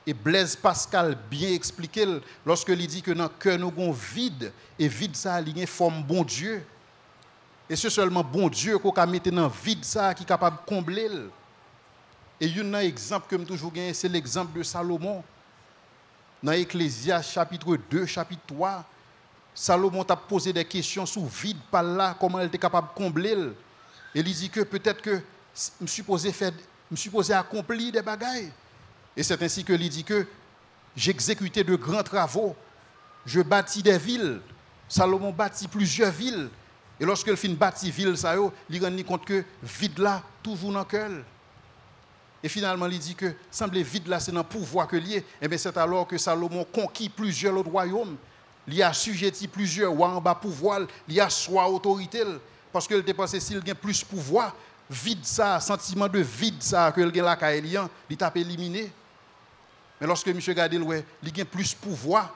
[SPEAKER 1] Et Blaise Pascal bien expliqué lorsque il dit que dans le cœur nous avons vide, et vide ça a une forme bon Dieu. Et c'est seulement bon Dieu qu'on a mis dans le vide ça qui est capable de combler. Et un exemple que je toujours gagné, c'est l'exemple de Salomon. Dans Ecclésiaste chapitre 2, chapitre 3, Salomon t'a posé des questions sur vide par là, comment elle était capable de combler. Et il dit que peut-être que je suis supposé accomplir des bagailles. Et c'est ainsi que il dit que j'exécutais de grands travaux, je bâtis des villes. Salomon bâtit plusieurs villes. Et lorsqu'il finit bâtir ville, ça, il rend compte que vide là, toujours dans le cœur. Et finalement, il dit que semble vide là, c'est dans le pouvoir que lié. Et bien c'est alors que Salomon conquit plusieurs autres royaumes. Il a assujetti plusieurs rois en bas pouvoir. Il a soit autorité. Parce qu'il était pensé s'il a plus pouvoir, vide ça, sentiment de vide ça, que il a la Kaélian, il t'a éliminé. Mais lorsque M. Gadel, il a plus pouvoir,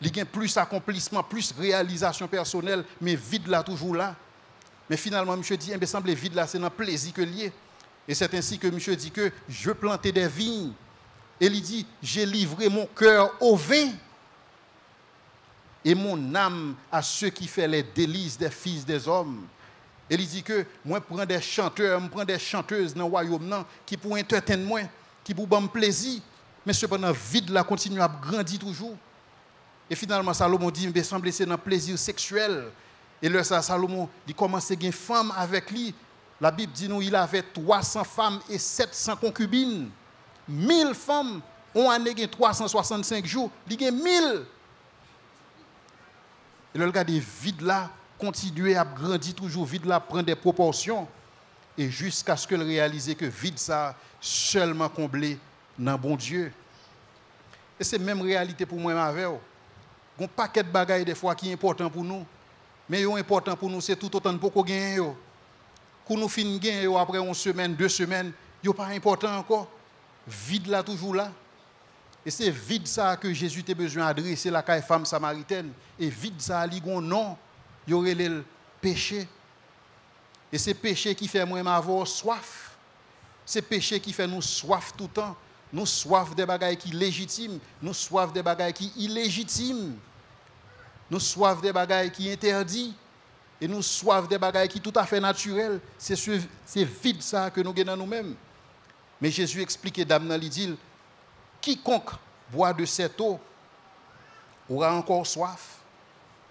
[SPEAKER 1] il a plus accomplissement, plus réalisation personnelle, mais vide là, toujours là. Mais finalement, M. dit, il semble vide là, c'est dans le plaisir que lié. Et c'est ainsi que M. dit que je plantais des vignes. Et il dit, j'ai livré mon cœur au vin et mon âme à ceux qui font les délices des fils des hommes. Et il dit que moi, je prends des chanteurs, je prends des chanteuses dans le royaume qui pour entertainer moi, qui pour me plaisir. Mais cependant, vide là continue à grandir toujours. Et finalement, Salomon dit, il semble c'est dans plaisir sexuel. Et là, Salomon dit, commence à avoir une femme avec lui. La Bible dit, nous, il avait 300 femmes et 700 concubines. 1000 femmes, on a 365 jours, il y a 1000. Et le gars des vides là, continuer à grandir toujours, vide là, prend des proportions. Et jusqu'à ce qu'il réalise que vide ça, seulement comblé dans bon Dieu. Et c'est même réalité pour moi avec vous. Il y a un paquet de bagailles des fois qui est important pour nous. Mais ce qui est important pour nous, c'est tout autant pour qu'on gagne. Quand nous finissons gagner après une semaine, 2 semaines, ce n'est pas important encore. Vide là, toujours là. Et c'est vide ça que Jésus a besoin d'adresser la femme samaritaine. Et vide ça, il y a un nom, il y aurait le péché. Et c'est péché qui fait moi avoir soif. C'est péché qui fait nous soif tout le temps. Nous soif des bagailles qui légitimes, nous soif des bagailles qui illégitimes. Nous soif des bagailles qui interdits. Et nous soif des bagailles qui tout à fait naturelles. C'est vide ça que nous gagnons nous-mêmes. Mais Jésus expliquait dame il dit, quiconque boit de cette eau aura encore soif.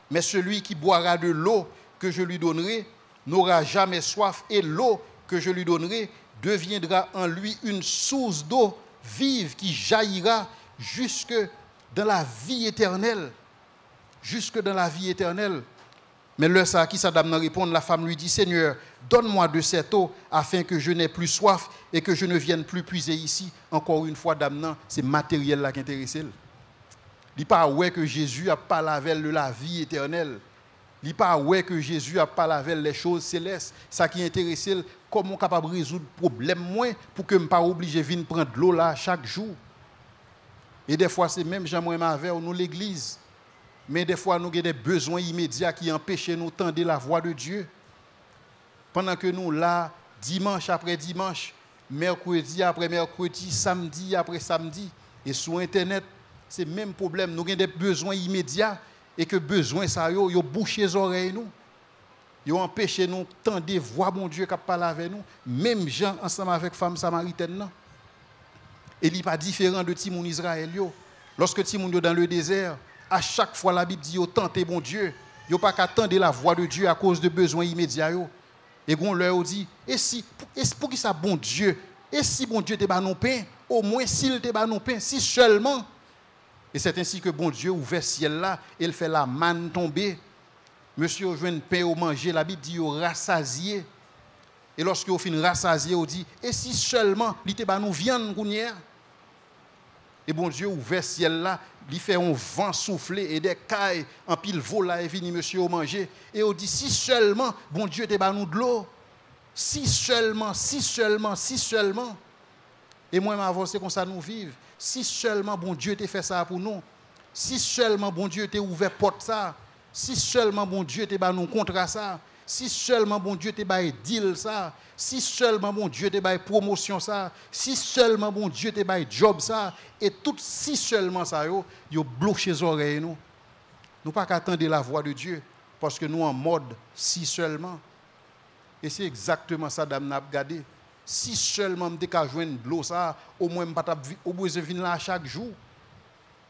[SPEAKER 1] Mais celui qui boira de l'eau que je lui donnerai n'aura jamais soif. Et l'eau que je lui donnerai deviendra en lui une source d'eau vive qui jaillira jusque dans la vie éternelle. Jusque dans la vie éternelle. Mais le ça qui sa dame répond, la femme lui dit, Seigneur, donne-moi de cette eau afin que je n'ai plus soif et que je ne vienne plus puiser ici. Encore une fois, dame, c'est matériel là qui intéresse. Il dit pas ouais que Jésus a pas lavé de la vie éternelle. Il dit pas ouais que Jésus a pas lavé les choses célestes. Ça qui intéresse, comment capable de résoudre le problème moins pour que je ne pas obligé de venir prendre de l'eau là chaque jour. Et des fois, c'est même Jean-Moïse avec nous l'église. Mais des fois, nous avons des besoins immédiats qui empêchent nous d'entendre la voix de Dieu. Pendant que nous, là, dimanche après dimanche, mercredi après mercredi, samedi après samedi, et sur Internet, c'est le même problème. Nous avons des besoins immédiats et que besoin ça, ils bouché les oreilles nous. Ils ont empêché nous d'entendre la voix de Dieu qui parle avec nous. Même gens ensemble avec les femmes samaritaines. Et il n'est pas différent de Timoun Israël. Lorsque Timoun est dans le désert, à chaque fois, la Bible dit, tentez bon Dieu. Ils n'ont pas qu'à attendre la voix de Dieu à cause de besoins immédiats. Et on leur dit, et pour qui ça bon Dieu? Et si bon Dieu te bat non pain, au moins s'il te bat non pain, si seulement. Et c'est ainsi que bon Dieu ouvert le ciel là, et il fait la manne tomber. Monsieur, vous jouez pain au manger, la Bible dit, vous rassasié. Et lorsque vous finissez rassasié, vous dit, et si seulement, il te bat nous viande, et bon Dieu ouvert le ciel là, il fait un vent souffler et des cailles en pile vol là et vini monsieur au manger. Et on dit si seulement bon Dieu te ba nous de l'eau. Si seulement. Et moi m'avancer comme ça nous vivre. Si seulement bon Dieu te fait ça pour nous. Si seulement bon Dieu te ouvert porte ça. Si seulement bon Dieu te ba nous contrat ça. Si seulement bon Dieu te baille deal ça, si seulement bon Dieu te baille promotion ça, si seulement bon Dieu te baille job ça, et tout si seulement ça yo bloqué les oreilles nous. Nous pas qu'attendre la voix de Dieu parce que nous en mode si seulement. Et c'est exactement ça dame n'a regardé. Si seulement me ka joindre de l'eau ça, au moins pas au besoin venir là chaque jour.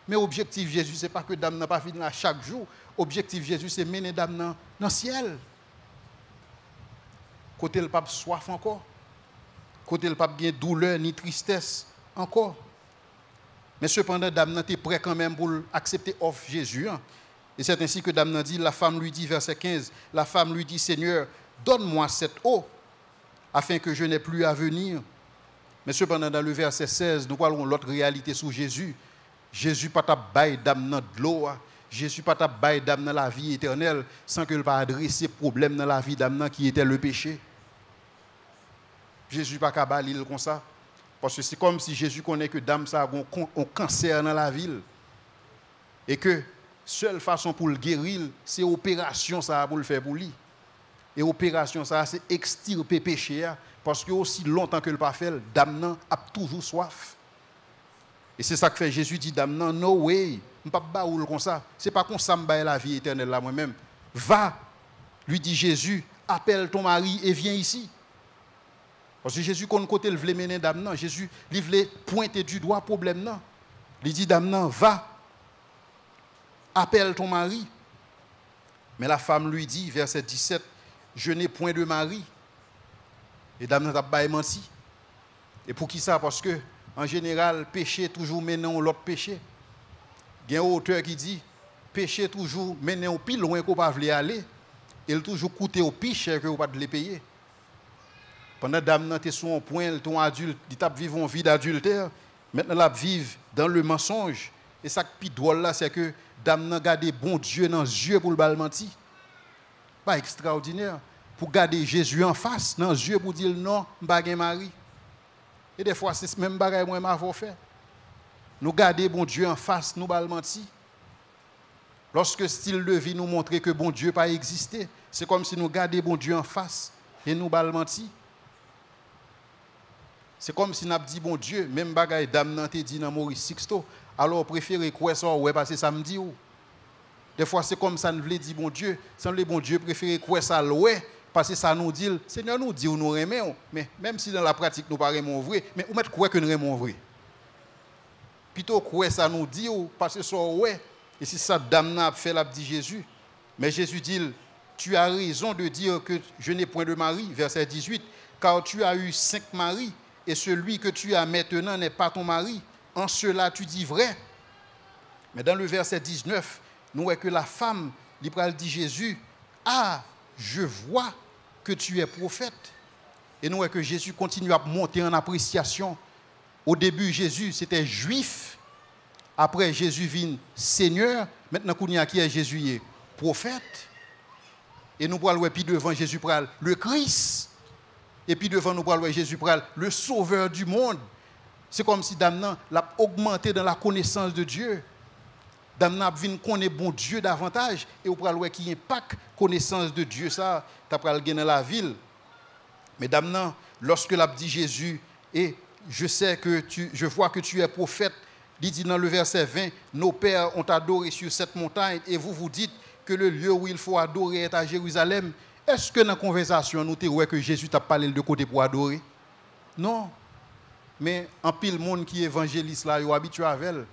[SPEAKER 1] Mais objectif Jésus c'est pas que dame n'a pas venir là chaque jour. Objectif Jésus c'est mener dame dans le ciel. Côté le pape soif encore. Côté le pape gain douleur ni tristesse encore. Mais cependant dame était prêt quand même pour accepter offre Jésus. Hein. Et c'est ainsi que dame dit, la femme lui dit verset 15, la femme lui dit Seigneur, donne-moi cette eau afin que je n'ai plus à venir. Mais cependant dans le verset 16, nous parlons de l'autre réalité sur Jésus. Jésus pas ta bail dame de l'eau. Jésus pas ta bail dame dans la vie éternelle sans qu'il pas adresser problème dans la vie dame qui était le péché. Jésus pas ka balil comme ça parce que c'est comme si Jésus connaît que dame ça a un cancer dans la ville et que seule façon pour le guérir c'est opération ça pour le faire pour lui. Et opération ça c'est extirper péché parce que aussi longtemps que le pas fait dame a toujours soif. Et c'est ça que fait Jésus dit dame no way. Je ne peux pas baoul comme ça. Ce n'est pas comme ça que je la vie éternelle là moi-même. Va, lui dit Jésus, appelle ton mari et viens ici. Parce que Jésus, quand côté le voulait mener dame, non. Jésus, il voulait pointer du doigt le problème. Non. Il dit, dame, non, va, appelle ton mari. Mais la femme lui dit, verset 17, je n'ai point de mari. Et dame, n'a pas menti. Et pour qui ça? Parce que, en général, péché toujours mène l'autre péché. Il y a un auteur qui dit, péché toujours mène au plus loin qu'on ne peut pas aller. Il toujours coûté au plus cher que vous ne pouvez pas le payer. Pendant que dame était sur un point, ton adulte, il t'a vécu une vie d'adultère. Maintenant, la vivre dans le mensonge. Et ça qui est drôle là, c'est que dame n'a gardé bon Dieu dans les yeux pour le mentir. Pas extraordinaire. Pour garder Jésus en face, dans les yeux pour dire non, je ne suis pas mari. Et des fois, c'est ce même bagage que moi je fait. Nous garder bon Dieu en face, nous ne mentir. Lorsque style de vie nous montre que bon Dieu n'a pas existé, c'est comme si nous gardions bon Dieu en face et nous ne mentir. C'est comme si nous avons dit bon Dieu, même bagaille dame n'a dit dans Maurice Sixto, alors préférez quoi ça ouais passer samedi ou. Des fois c'est comme ça nous voulons dire bon Dieu, sans le bon Dieu préférez quoi ça ouais parce que ça nous dit Seigneur nous dit nous aimons mais même si dans la pratique nous pas aimons vrai, mais ou mettre quoi que nous aimons vrai. Plutôt quoi ça nous dit parce que ça ouais et si ça dame n'a fait l'a dit Jésus. Mais Jésus dit tu as raison de dire que je n'ai point de mari verset 18 car tu as eu 5 maris et celui que tu as maintenant n'est pas ton mari. En cela, tu dis vrai. Mais dans le verset 19, nous voyons que la femme, il dit Jésus, ah, je vois que tu es prophète. Et nous voyons que Jésus continue à monter en appréciation. Au début, Jésus, c'était juif. Après, Jésus vient Seigneur. Maintenant, qui est Jésus est prophète. Et nous parlons, puis devant Jésus, le Christ. Et puis devant nous, Jésus pral, le sauveur du monde. C'est comme si Damnan l'a augmenté dans la connaissance de Dieu. Damnan vient connaître bon Dieu davantage. Et vous pral qui impacte connaissance de Dieu, ça, tu pral gagner dans la ville. Mais Damnan, lorsque l'a dit Jésus, et je vois que tu es prophète, il dit dans le verset 20, nos pères ont adoré sur cette montagne, et vous dites que le lieu où il faut adorer est à Jérusalem. Est-ce que dans la conversation, nous avons que Jésus t'a parlé de côté pour adorer? Non. Mais en pile monde qui évangélise là, ils sont habitués avec elle.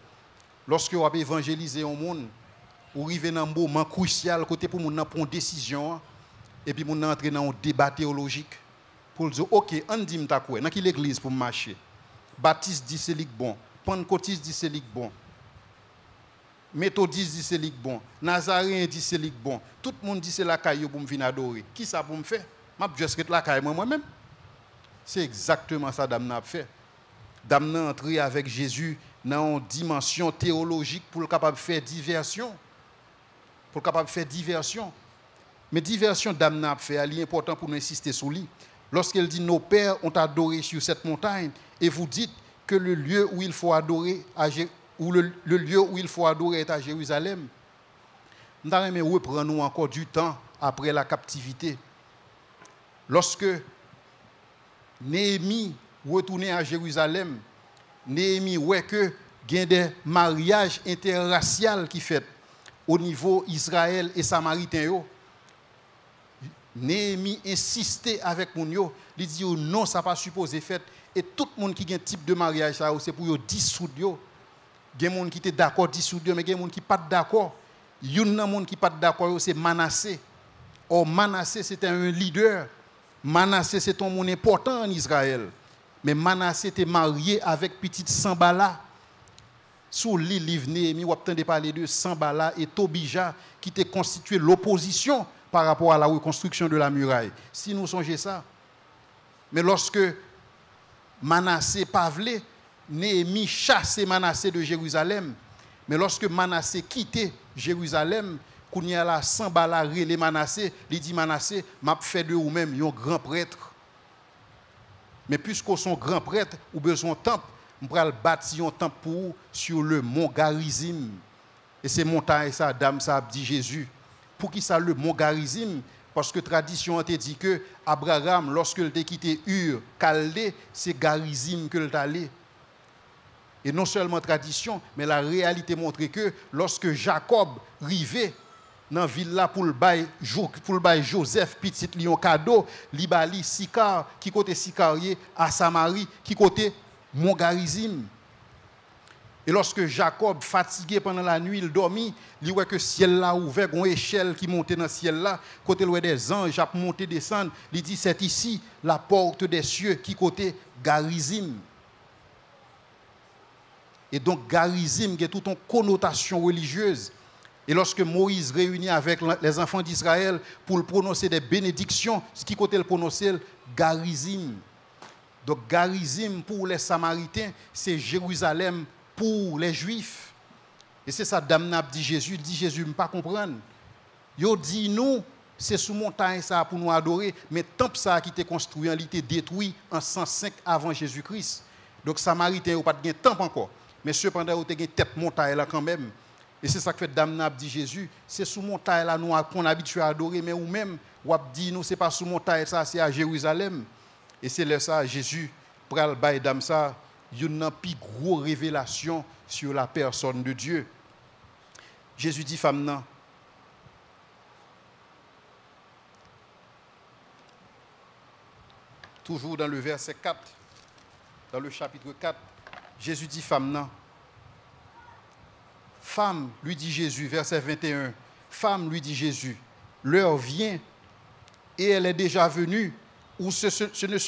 [SPEAKER 1] Lorsque vous avez évangélisé un monde, vous arrivez dans un moment crucial côté pour nous prendre une décision et puis nous entrer dans un débat théologique pour dire OK, on dit m'ta quoi, dans quelle église pour marcher. Baptiste dit c'est bon, Pentecôtiste dit c'est bon. Méthodiste dit c'est bon, Nazaréen dit c'est bon. Tout le monde dit c'est la caillou pour me venir adorer. Qui ça pour me faire? Je vais juste la caillou moi-même. C'est exactement ça Dame n'a fait. Dame n'a entré avec Jésus dans une dimension théologique pour le capable de faire diversion. Pour le capable de faire diversion. Mais diversion Dame n'a fait, elle est important pour nous insister sur lui. Lorsqu'elle dit nos pères ont adoré sur cette montagne et vous dites que le lieu où il faut adorer le lieu où il faut adorer est à Jérusalem. Nous allons reprendre encore du temps après la captivité. Lorsque Néhémie retournait à Jérusalem, Néhémie voit que il y a des mariages interraciaux qui fait au niveau Israël et Samaritain. Néhémie insistait avec Mounio, il dit non, ça n'a pas supposé faire. Et tout le monde qui a un type de mariage, c'est pour dissoudre. Il y a des gens qui sont d'accord dissoudre, mais il y a des gens qui ne sont pas d'accord. Il y a des gens qui ne sont pas d'accord, c'est Manassé. Or, Manassé, c'était un leader. Manassé, c'est un monde important en Israël. Mais Manassé était marié avec petite Sambala. Sous le livre Néhémie, on entend parler de Sambala et Tobija, qui étaient constitué l'opposition par rapport à la reconstruction de la muraille. Si nous songeons ça. Mais lorsque Manassé Pavlé, Néhémie chassait Manassé de Jérusalem. Mais lorsque Manassé quittait Jérusalem, quand il y a la Sambala relé Manassé, il dit Manassé, m'a fait de vous-même un grand prêtre. Mais puisqu'on sont grand prêtre, ou besoin de temple, on va bâtir un temple pour vous sur le mont Garizim. Et c'est montagne ça, dame ça dit Jésus. Pour qui ça le mont Garizim? Parce que tradition a dit que Abraham, lorsqu'il a quitté Ur, Chaldée, c'est Garizim qu'il est allé. Et non seulement tradition, mais la réalité montre que lorsque Jacob arrivait dans la ville là pour le bail Joseph petit lion cadeau, libali Sicar qui côté Sicarier à Samarie qui côté Mont Garizim. Et lorsque Jacob, fatigué pendant la nuit, il dormit, il voit que le ciel là ouvert, une échelle qui montait dans le ciel là, côté où des anges qui monté descendre, il dit c'est ici la porte des cieux qui côté Garizim. Et donc Garizim qui a toute une connotation religieuse. Et lorsque Moïse réunit avec les enfants d'Israël pour prononcer des bénédictions, ce qui côté le prononcer Garizim. Donc Garizim pour les Samaritains, c'est Jérusalem pour les Juifs. Et c'est ça Dame dit Jésus, dit Jésus ne pas comprendre. Yo dit nous c'est sous montagne ça pour nous adorer, mais temple ça qui était construit, il était détruit en 105 avant Jésus-Christ. Donc Samaritains n'ont pas de temple encore, mais cependant ils ont une tête montagne là quand même. Et c'est ça que fait Dame dit Jésus, c'est sous montagne là nous qu'on habitué à adorer, mais ou même ou dit nous c'est pas sous montagne ça, c'est à Jérusalem. Et c'est là ça Jésus pral bail Dame ça une plus grosse révélation sur la personne de Dieu. Jésus dit femme nan, toujours dans le verset 4, dans le chapitre 4, Jésus dit femme nan. Femme, lui dit Jésus, verset 21, femme, lui dit Jésus, l'heure vient et elle est déjà venue où ce ne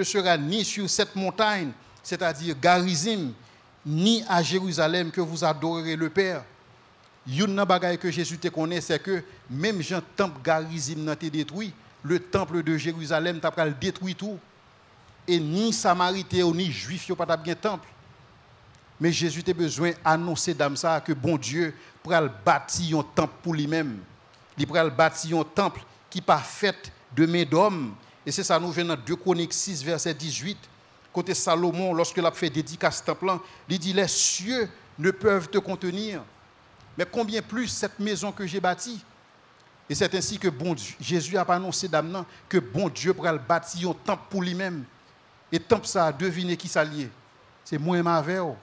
[SPEAKER 1] sera ni sur cette montagne, c'est-à-dire Garizim, ni à Jérusalem que vous adorerez le Père. Une bagaille que Jésus te connaît, c'est que même Jean temple Garizim n'a été détruit, le temple de Jérusalem t'a pas détruit tout. Et ni Samaritain ni Juif n'ont pas bien temple. Mais Jésus a besoin d'annoncer dans ça que bon Dieu pral bâtir un temple pour lui-même. Il pral bâtir un temple qui n'est pas fait de main d'homme. Et c'est ça nous venons dans 2 Chroniques 6 verset 18. Côté Salomon, lorsque il a fait dédicace ce temple, il dit les cieux ne peuvent te contenir. Mais combien plus cette maison que j'ai bâtie. Et c'est ainsi que bon Dieu, Jésus a annoncé d'amenant que bon Dieu pral bâtir un temple pour lui-même. Et temple ça, devinez qui ça lié. C'est moi et ma veille.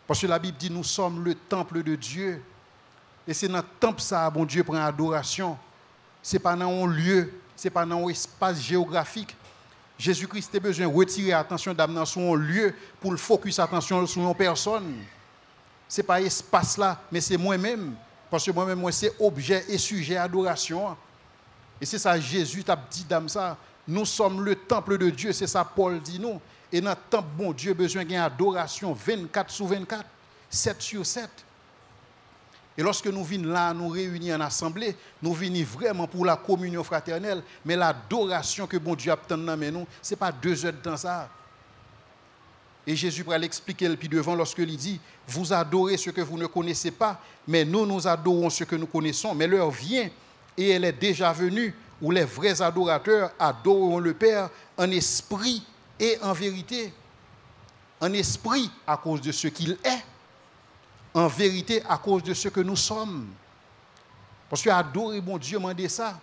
[SPEAKER 1] Parce que la Bible dit nous sommes le temple de Dieu. Et c'est dans le temple ça, bon Dieu prend adoration. Ce n'est pas dans un lieu, ce n'est pas dans un espace géographique. Jésus-Christ a besoin de retirer l'attention d'amener sur un lieu pour le focus attention sur une personne. Ce n'est pas espace là, mais c'est moi-même. Parce que moi-même, c'est objet et sujet d'adoration. Et c'est ça Jésus t'a dit dans ça. Nous sommes le temple de Dieu, c'est ça Paul dit nous. Et dans le temple, bon Dieu a besoin d'une adoration 24 sur 24, 7 sur 7. Et lorsque nous venons là, nous réunir en assemblée, nous venons vraiment pour la communion fraternelle, mais l'adoration que bon Dieu a obtenue dans nous, ce n'est pas 2 heures de temps ça. Et Jésus va l'expliquer puis devant lorsque il dit, vous adorez ce que vous ne connaissez pas, mais nous adorons ce que nous connaissons. Mais l'heure vient, et elle est déjà venue, où les vrais adorateurs adoreront le Père en esprit et en vérité. En esprit à cause de ce qu'il est, en vérité à cause de ce que nous sommes. Parce que adorer bon Dieu, mandez ça.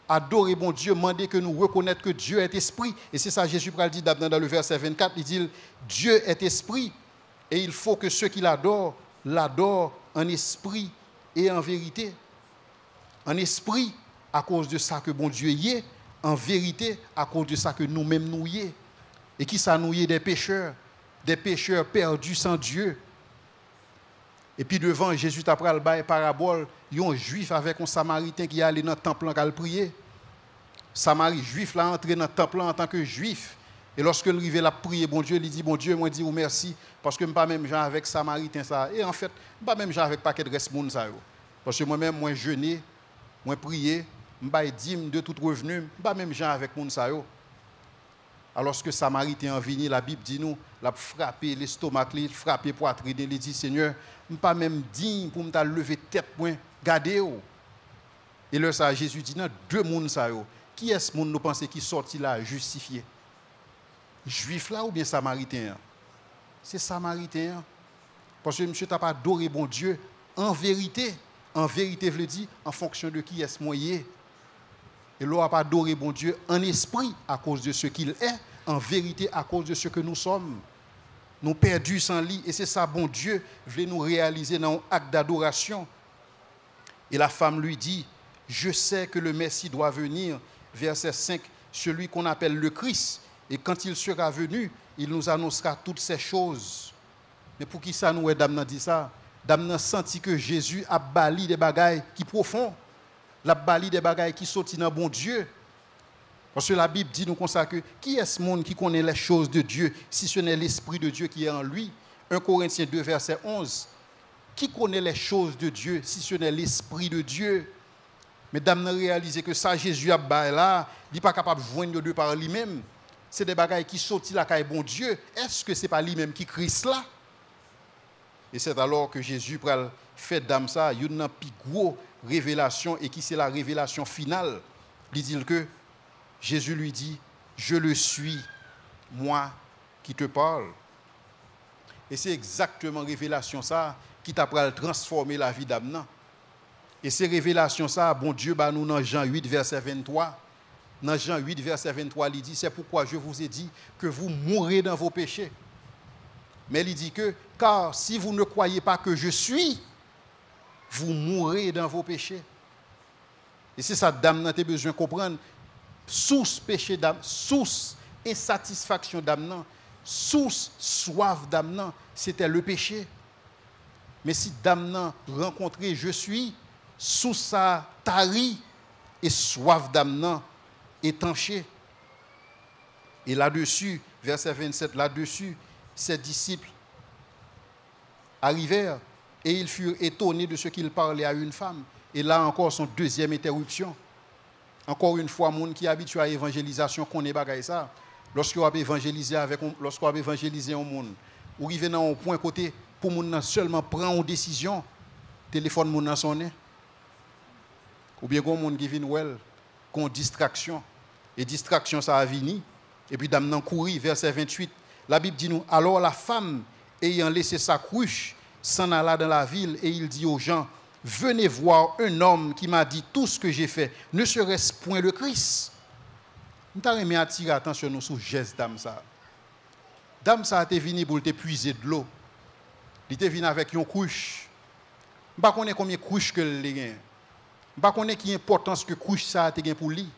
[SPEAKER 1] Adorer bon Dieu, mandez que nous reconnaître que Dieu est esprit. Et c'est ça Jésus dit dans le verset 24, il dit, Dieu est esprit, et il faut que ceux qui l'adorent en esprit et en vérité. En esprit, à cause de ça que bon Dieu y est, en vérité, à cause de ça que nous-mêmes nous y est. Et qui ça nous y est des pécheurs perdus sans Dieu. Et puis devant, Jésus t'a pris le bail parabole, il y a un juif avec un samaritain qui est allé dans le temple pour prier. Samaritain juif là entré dans le temple en tant que juif. Et lorsque il arrive là prier, bon Dieu, il dit bon Dieu, moi dis merci parce que je ne suis pas même gens avec samaritain ça. Et en fait, je ne suis pas même gens avec paquet de reste monde ça. Parce que moi-même moi jeûner, moi prier, je ne dîme de tout revenu, je ne suis pas même gens avec monde ça. Alors que Samaritain en venu, la Bible dit nous, l'a frappé l'estomac, il frappé poitrine, il dit Seigneur, je ne suis pas même digne pour me lever tête point, garder. Et là ça Jésus dit non, 2 monde ça yo. Qui est ce monde nous pensez qui sorti là justifié? Juif là ou bien Samaritain? C'est Samaritain. Parce que monsieur t'a pas adoré bon Dieu en vérité. En vérité, je le dis, en fonction de qui est-ce moyen. Et l'on n'a pas adoré bon Dieu en esprit à cause de ce qu'il est, en vérité à cause de ce que nous sommes. Nous perdus sans lit. Et c'est ça, bon Dieu voulait nous réaliser dans un acte d'adoration. Et la femme lui dit, je sais que le Messie doit venir, verset 5, celui qu'on appelle le Christ. Et quand il sera venu, il nous annoncera toutes ces choses. Mais pour qui ça nous, dame dit ça? Dame n'a senti que Jésus a bali des bagailles qui profonds. La bali des bagailles qui sortent dans bon Dieu. Parce que la Bible dit nous comme ça que qui est ce monde qui connaît les choses de Dieu si ce n'est l'Esprit de Dieu qui est en lui? 1 Corinthiens 2, verset 11. Qui connaît les choses de Dieu si ce n'est l'Esprit de Dieu? Mais dame n'a réalisé que ça Jésus a bail là, il n'est pas capable de joindre deux par lui-même. C'est des bagailles qui sortent là quand bon Dieu. Est-ce que ce n'est pas lui-même qui Christ là? Et c'est alors que Jésus fait dame ça, il y a une plus grosse révélation et qui c'est la révélation finale. Il dit que Jésus lui dit, je le suis, moi qui te parle. Et c'est exactement révélation ça qui t'a transformer la vie d'Amnan. Et ces révélations ça, bon Dieu, bah nous dans Jean 8, verset 23. Dans Jean 8, verset 23, il dit, c'est pourquoi je vous ai dit que vous mourrez dans vos péchés. Mais il dit que, car si vous ne croyez pas que je suis, vous mourrez dans vos péchés. Et c'est ça, dame, vous avez besoin de comprendre. Source péché d'âme, source insatisfaction d'âme, source soif d'âme, c'était le péché. Mais si d'âme rencontré je suis, sous ça tari et soif d'âme étanché. Et là-dessus, verset 27, là-dessus, ses disciples arrivèrent et ils furent étonnés de ce qu'il parlait à une femme. Et là encore, son deuxième interruption. Encore une fois, monde qui est habitué à l'évangélisation connaît bagaille ça. Lorsqu'on a évangélisé un monde, ou arrivé dans un point côté pour monde seulement prendre une décision, téléphone monde sonne. Ou bien gon monde qui vient well, qu'on distraction et distraction ça a vini et puis dame nan courir verset 28. La Bible dit nous alors la femme ayant laissé sa cruche s'en alla dans la ville et il dit aux gens venez voir un homme qui m'a dit tout ce que j'ai fait. Ne serait-ce point le Christ? Nous t'avons attirer attention nous sur geste dame ça. Dame ça était venu pour te puiser de l'eau. Il était venu avec une couche. Je ne sais pas combien de couches que le gagne. Je ne sais pas quelle importance que couche ça a été pour lui.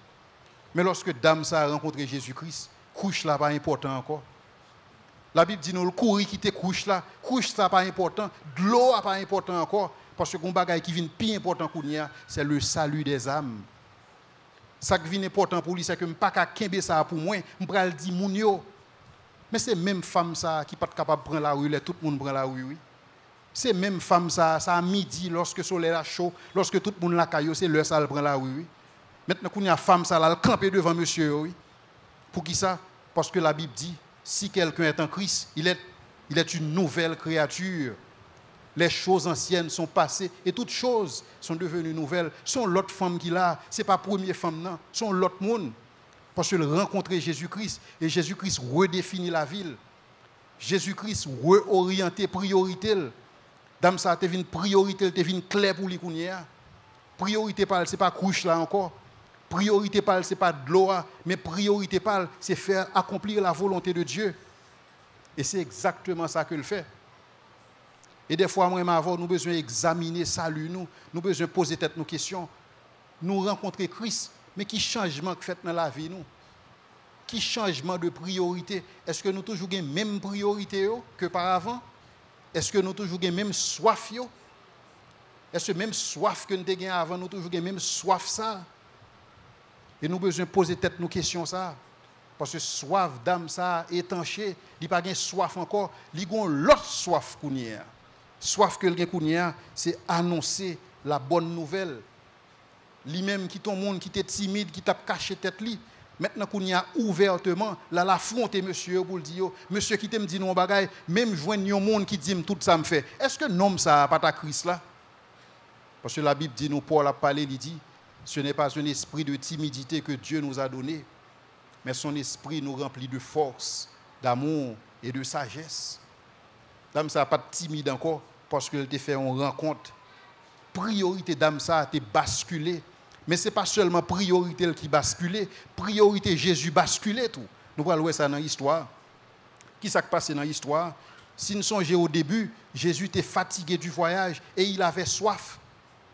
[SPEAKER 1] Mais lorsque dame ça a rencontré Jésus-Christ, couche là pas important encore. La Bible dit nous le courir qui te couche là pas important, de l'eau pas important encore. Parce que le bagage qui vient plus important pour nous, c'est le salut des âmes. Ça qui vient important pour lui, c'est que je ne peux pas kembe ça pour moi, je vais dire moun yo. Mais c'est même femme ça qui n'est pas capable de prendre la rue, tout le monde prend la rue. Oui. C'est même femme ça à midi, lorsque le soleil est chaud, lorsque tout le monde la caillou, c'est l'heure ça prend la rue. Oui. Maintenant, quand il y a femme ça, elle campe devant monsieur. Oui. Pour qui ça? Parce que la Bible dit, si quelqu'un est en Christ, il est une nouvelle créature. Les choses anciennes sont passées et toutes choses sont devenues nouvelles. Sont l'autre femme qui l'a, ce n'est pas la première femme, non. Sont l'autre monde. Parce qu'il rencontrait Jésus-Christ et Jésus-Christ redéfinit la ville. Jésus-Christ réorienté priorité. Dame ça, tu une priorité, tu une claire pour les kounia. Priorité ce n'est pas couche là encore. Priorité ce n'est pas de l'eau, mais priorité c'est faire accomplir la volonté de Dieu. Et c'est exactement ça qu'il fait. Et des fois, moi et ma voix, nous avons besoin d'examiner salut, nous avons besoin de poser tête nos questions. Nous rencontrer Christ, mais qui changement que fait dans la vie nous? Qui changement de priorité? Est-ce que nous toujours la même priorité que par avant? Est-ce que nous toujours la même soif? Est-ce que même soif que nous avons avant, nous toujours la même soif ça? Et nous avons besoin de poser tête nos questions ça. Parce que soif d'âme ça étanché, il n'y a pas de soif encore, il y a l'autre soif qu'on y a. Soif que quelqu'un c'est annoncer la bonne nouvelle. Lui-même qui ton monde qui était timide, qui t'a caché tête li. Maintenant qu'on y a ouvertement, là l'affronter monsieur pour dire monsieur qui t'aime dit non bagaille, même joindre un monde qui dit tout ça me fait. Est-ce que nom ça pas ta Christ là? Parce que la Bible dit nous Paul a parlé, il dit ce n'est pas un esprit de timidité que Dieu nous a donné, mais son esprit nous remplit de force, d'amour et de sagesse. Dame ça pas timide encore parce qu'elle t'a fait une rencontre. Priorité dame ça t'es basculé. Mais ce n'est pas seulement priorité qui basculé, priorité Jésus basculé tout. Nous allons voir ça dans l'histoire. Qui s'est passé dans l'histoire? Si nous songeons au début, Jésus était fatigué du voyage et il avait soif.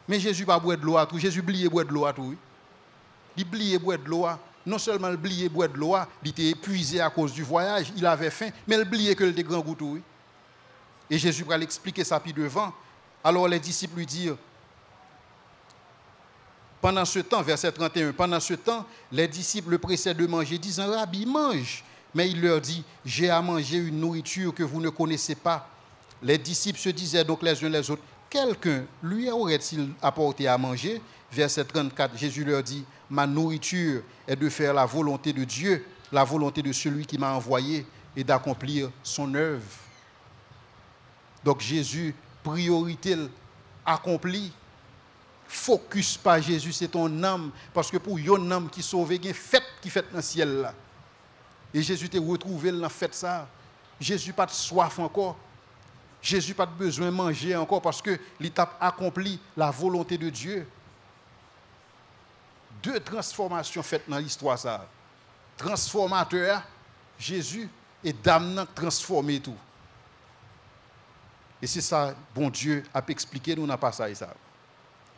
[SPEAKER 1] Mais Jésus n'a pas boire de l'eau à tout. Jésus oublié boire de l'eau à tout. Oui. Il oublié boire de l'eau. Non seulement il oublié boire de l'eau, il était épuisé à cause du voyage, il avait faim, mais il oublié que le grand goût. Oui. Et Jésus va l'expliquer ça puis devant. Alors les disciples lui dirent, pendant ce temps, verset 31, pendant ce temps, les disciples le pressaient de manger, disant, Rabbi, mange. Mais il leur dit, j'ai à manger une nourriture que vous ne connaissez pas. Les disciples se disaient donc les uns les autres, quelqu'un lui aurait-il apporté à manger? Verset 34, Jésus leur dit, ma nourriture est de faire la volonté de Dieu, la volonté de celui qui m'a envoyé et d'accomplir son œuvre. Donc Jésus, priorité accomplie. Focus pas Jésus, c'est ton âme. Parce que pour yon âme qui sauve, il y a une fête qui fait dans le ciel là. Et Jésus t'a retrouvé dans la fête ça. Jésus n'a pas de soif encore. Jésus n'a pas de besoin de manger encore parce que l'étape accomplit la volonté de Dieu. Deux transformations faites dans l'histoire ça. Transformateur, Jésus, et damnant transformé tout. Et c'est ça, bon Dieu a expliqué nous dans le passage ça.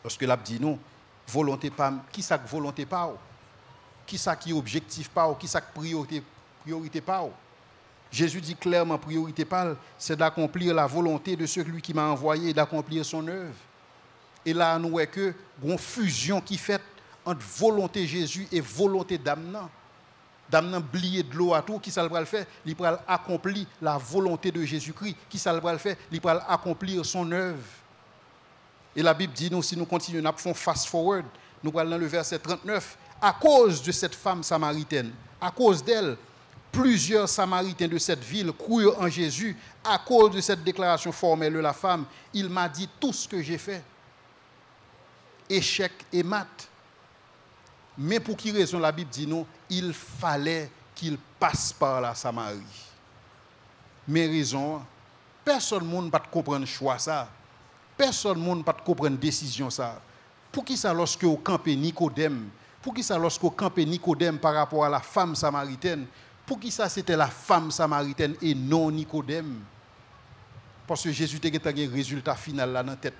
[SPEAKER 1] Parce que là, dit non, volonté pas, qui ça que volonté pas? Qui ça qui objectif pas? Qui ça que priorité pas? Jésus dit clairement, priorité pas, c'est d'accomplir la volonté de celui qui m'a envoyé, d'accomplir son œuvre. Et là, nous voyons que une fusion qui fait entre volonté Jésus et volonté d'Amnan. D'Amnan blier de l'eau à tout, qui ça va le faire? Il va accomplir la volonté de Jésus-Christ. Qui ça va le faire? Il va accomplir son œuvre. Et la Bible dit, nous, si nous continuons, nous faisons fast forward, nous allons dans le verset 39, à cause de cette femme samaritaine, à cause d'elle, plusieurs Samaritains de cette ville crurent en Jésus. À cause de cette déclaration formelle de la femme, il m'a dit tout ce que j'ai fait. Échec et mat. Mais pour qui raison la Bible dit non? Il fallait qu'il passe par la Samarie. Mais raison, personne ne peut comprendre le choix ça. Personne ne peut comprendre la décision ça. Pour qui ça lorsque vous campez Nicodème? Pour qui ça lorsque vous campez Nicodème par rapport à la femme samaritaine? Pour qui ça c'était la femme samaritaine et non Nicodème? Parce que Jésus a un résultat final là dans la tête.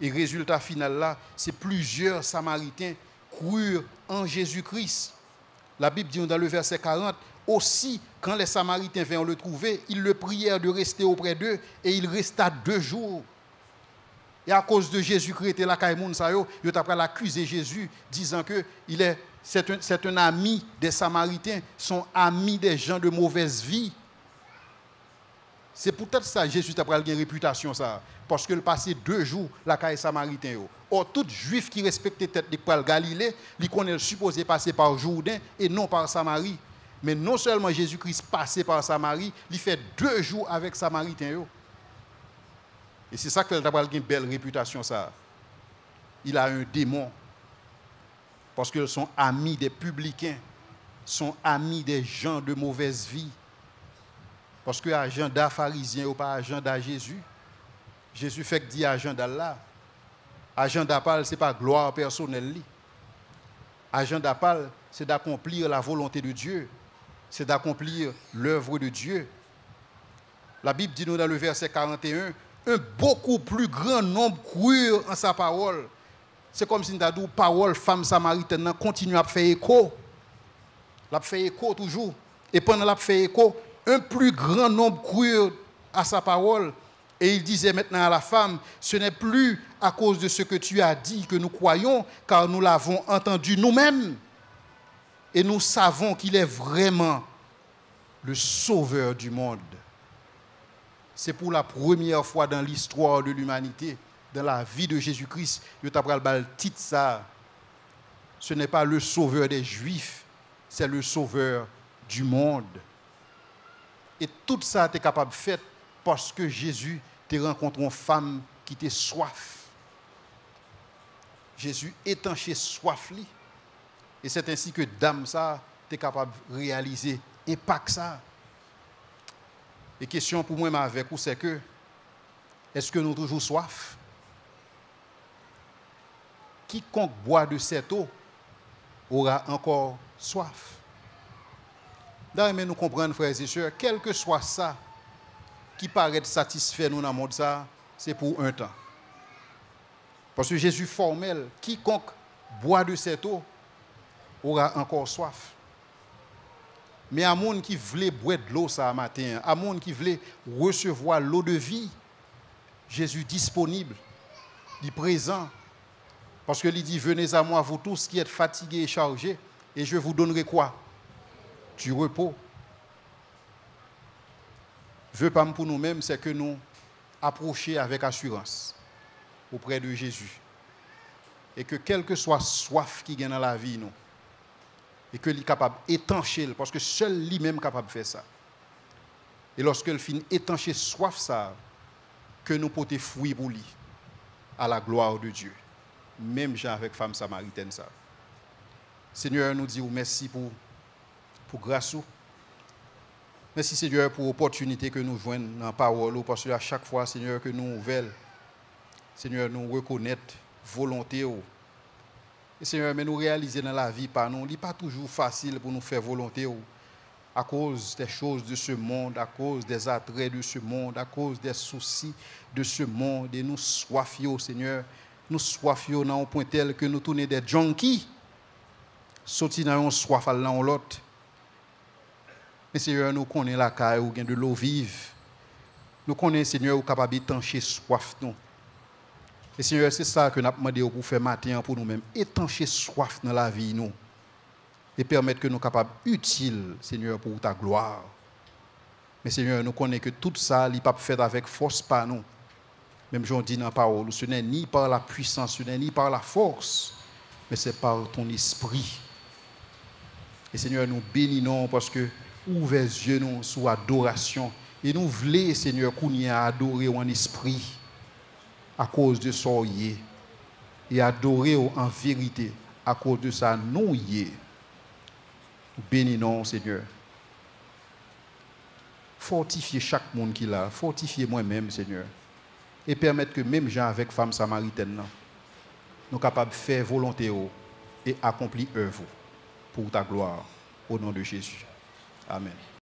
[SPEAKER 1] Et le résultat final là, c'est plusieurs Samaritains crurent en Jésus-Christ. La Bible dit dans le verset 40, aussi quand les Samaritains vinrent le trouver, ils le prièrent de rester auprès d'eux et il resta 2 jours. Et à cause de Jésus-Christ, là, ils ont accusé Jésus, disant que c'est un ami des Samaritains, son ami des gens de mauvaise vie. C'est peut-être ça Jésus a pris une réputation ça, parce qu'il passait 2 jours la caille samaritain. Or tout juif qui respectait tête de Paul Galilée, il connaît supposé passer par Jourdain et non par Samarie. Mais non seulement Jésus-Christ passait par Samarie, il fait 2 jours avec Samaritains. Et c'est ça qu'il a une belle réputation ça. Il a un démon. Parce qu'ils sont amis des publicains, sont amis des gens de mauvaise vie. Parce que l'agenda pharisien ou pas agenda Jésus. Jésus fait que dit agenda là. Agenda parle, ce n'est pas gloire personnelle. Agenda parle, c'est d'accomplir la volonté de Dieu. C'est d'accomplir l'œuvre de Dieu. La Bible dit nous dans le verset 41, un beaucoup plus grand nombre crurent en sa parole. C'est comme si nous avons dit, parole femme samaritaine continue à faire écho. Elle fait écho toujours. Et pendant qu'elle fait écho, un plus grand nombre crurent à sa parole. Et il disait maintenant à la femme, ce n'est plus à cause de ce que tu as dit que nous croyons, car nous l'avons entendu nous-mêmes. Et nous savons qu'il est vraiment le sauveur du monde. C'est pour la première fois dans l'histoire de l'humanité, dans la vie de Jésus-Christ, je t'apprends le titre ça. Ce n'est pas le sauveur des Juifs, c'est le sauveur du monde. Et tout ça, tu es capable de faire parce que Jésus t'a rencontré une femme qui t'a soif. Jésus étanché soif. Et c'est ainsi que dame ça, tu es capable de réaliser impact ça. Et question pour moi avec vous, c'est que est-ce que nous avons toujours soif? Quiconque boit de cette eau aura encore soif. D'ailleurs, nous comprenons, frères et sœurs, quel que soit ça qui paraît satisfaire nous dans le monde, ça, c'est pour un temps. Parce que Jésus formel, quiconque boit de cette eau aura encore soif. Mais à monde qui voulait boire de l'eau ça matin, à monde qui voulait recevoir l'eau de vie, Jésus disponible, il est présent. Parce que il dit, venez à moi, vous tous qui êtes fatigués et chargés, et je vous donnerai quoi? Du repos. Vœu pas pour nous-mêmes, c'est que nous approchions avec assurance auprès de Jésus. Et que quelle que soit soif qui gagne dans la vie, nous, et que lui est capable d'étancher, parce que seul lui-même est capable de faire ça. Et lorsque il finit étancher soif ça, que nous portons fruit pour lui, à la gloire de Dieu. Même gens avec femme samaritaine ça. Seigneur, nous disons merci pour grâce. Merci Seigneur pour l'opportunité que nous jouons dans la parole, parce que à chaque fois, Seigneur, que nous ouvrons, Seigneur, nous reconnaissons volonté. Et Seigneur, mais nous réaliser dans la vie par nous, il n'est pas toujours facile pour nous faire volonté à cause des choses de ce monde, à cause des attraits de ce monde, à cause des soucis de ce monde. Et nous soifions, Seigneur, nous soifions dans un point tel que nous tournons des junkies, sortis dans un soif à l'autre. Mais Seigneur, nous connaissons la caille où il y a de l'eau vive. Nous connaissons, Seigneur, où capable d'étancher soif nous. Et Seigneur, c'est ça que nous avons demandé pour faire matin pour nous-mêmes, étancher soif dans la vie nous et permettre que nous soyons capables utiles, Seigneur, pour ta gloire. Mais Seigneur, nous connaissons que tout ça, il n'est pas fait avec force par nous. Même j'en dis dans la parole, ce n'est ni par la puissance, ce n'est ni par la force, mais c'est par ton esprit. Et Seigneur, nous bénissons parce que ouvre les yeux nous sous adoration. Et nous voulons, Seigneur, qu'on y a adoré en esprit à cause de son yé. Et adorer en vérité à cause de ça, nous yé. Nous bénissons, Seigneur. Fortifiez chaque monde qui l'a. Fortifiez moi-même, Seigneur. Et permettre que même gens avec femme samaritaine, nous capables de faire volonté et accomplir œuvre pour ta gloire. Au nom de Jésus. Amen.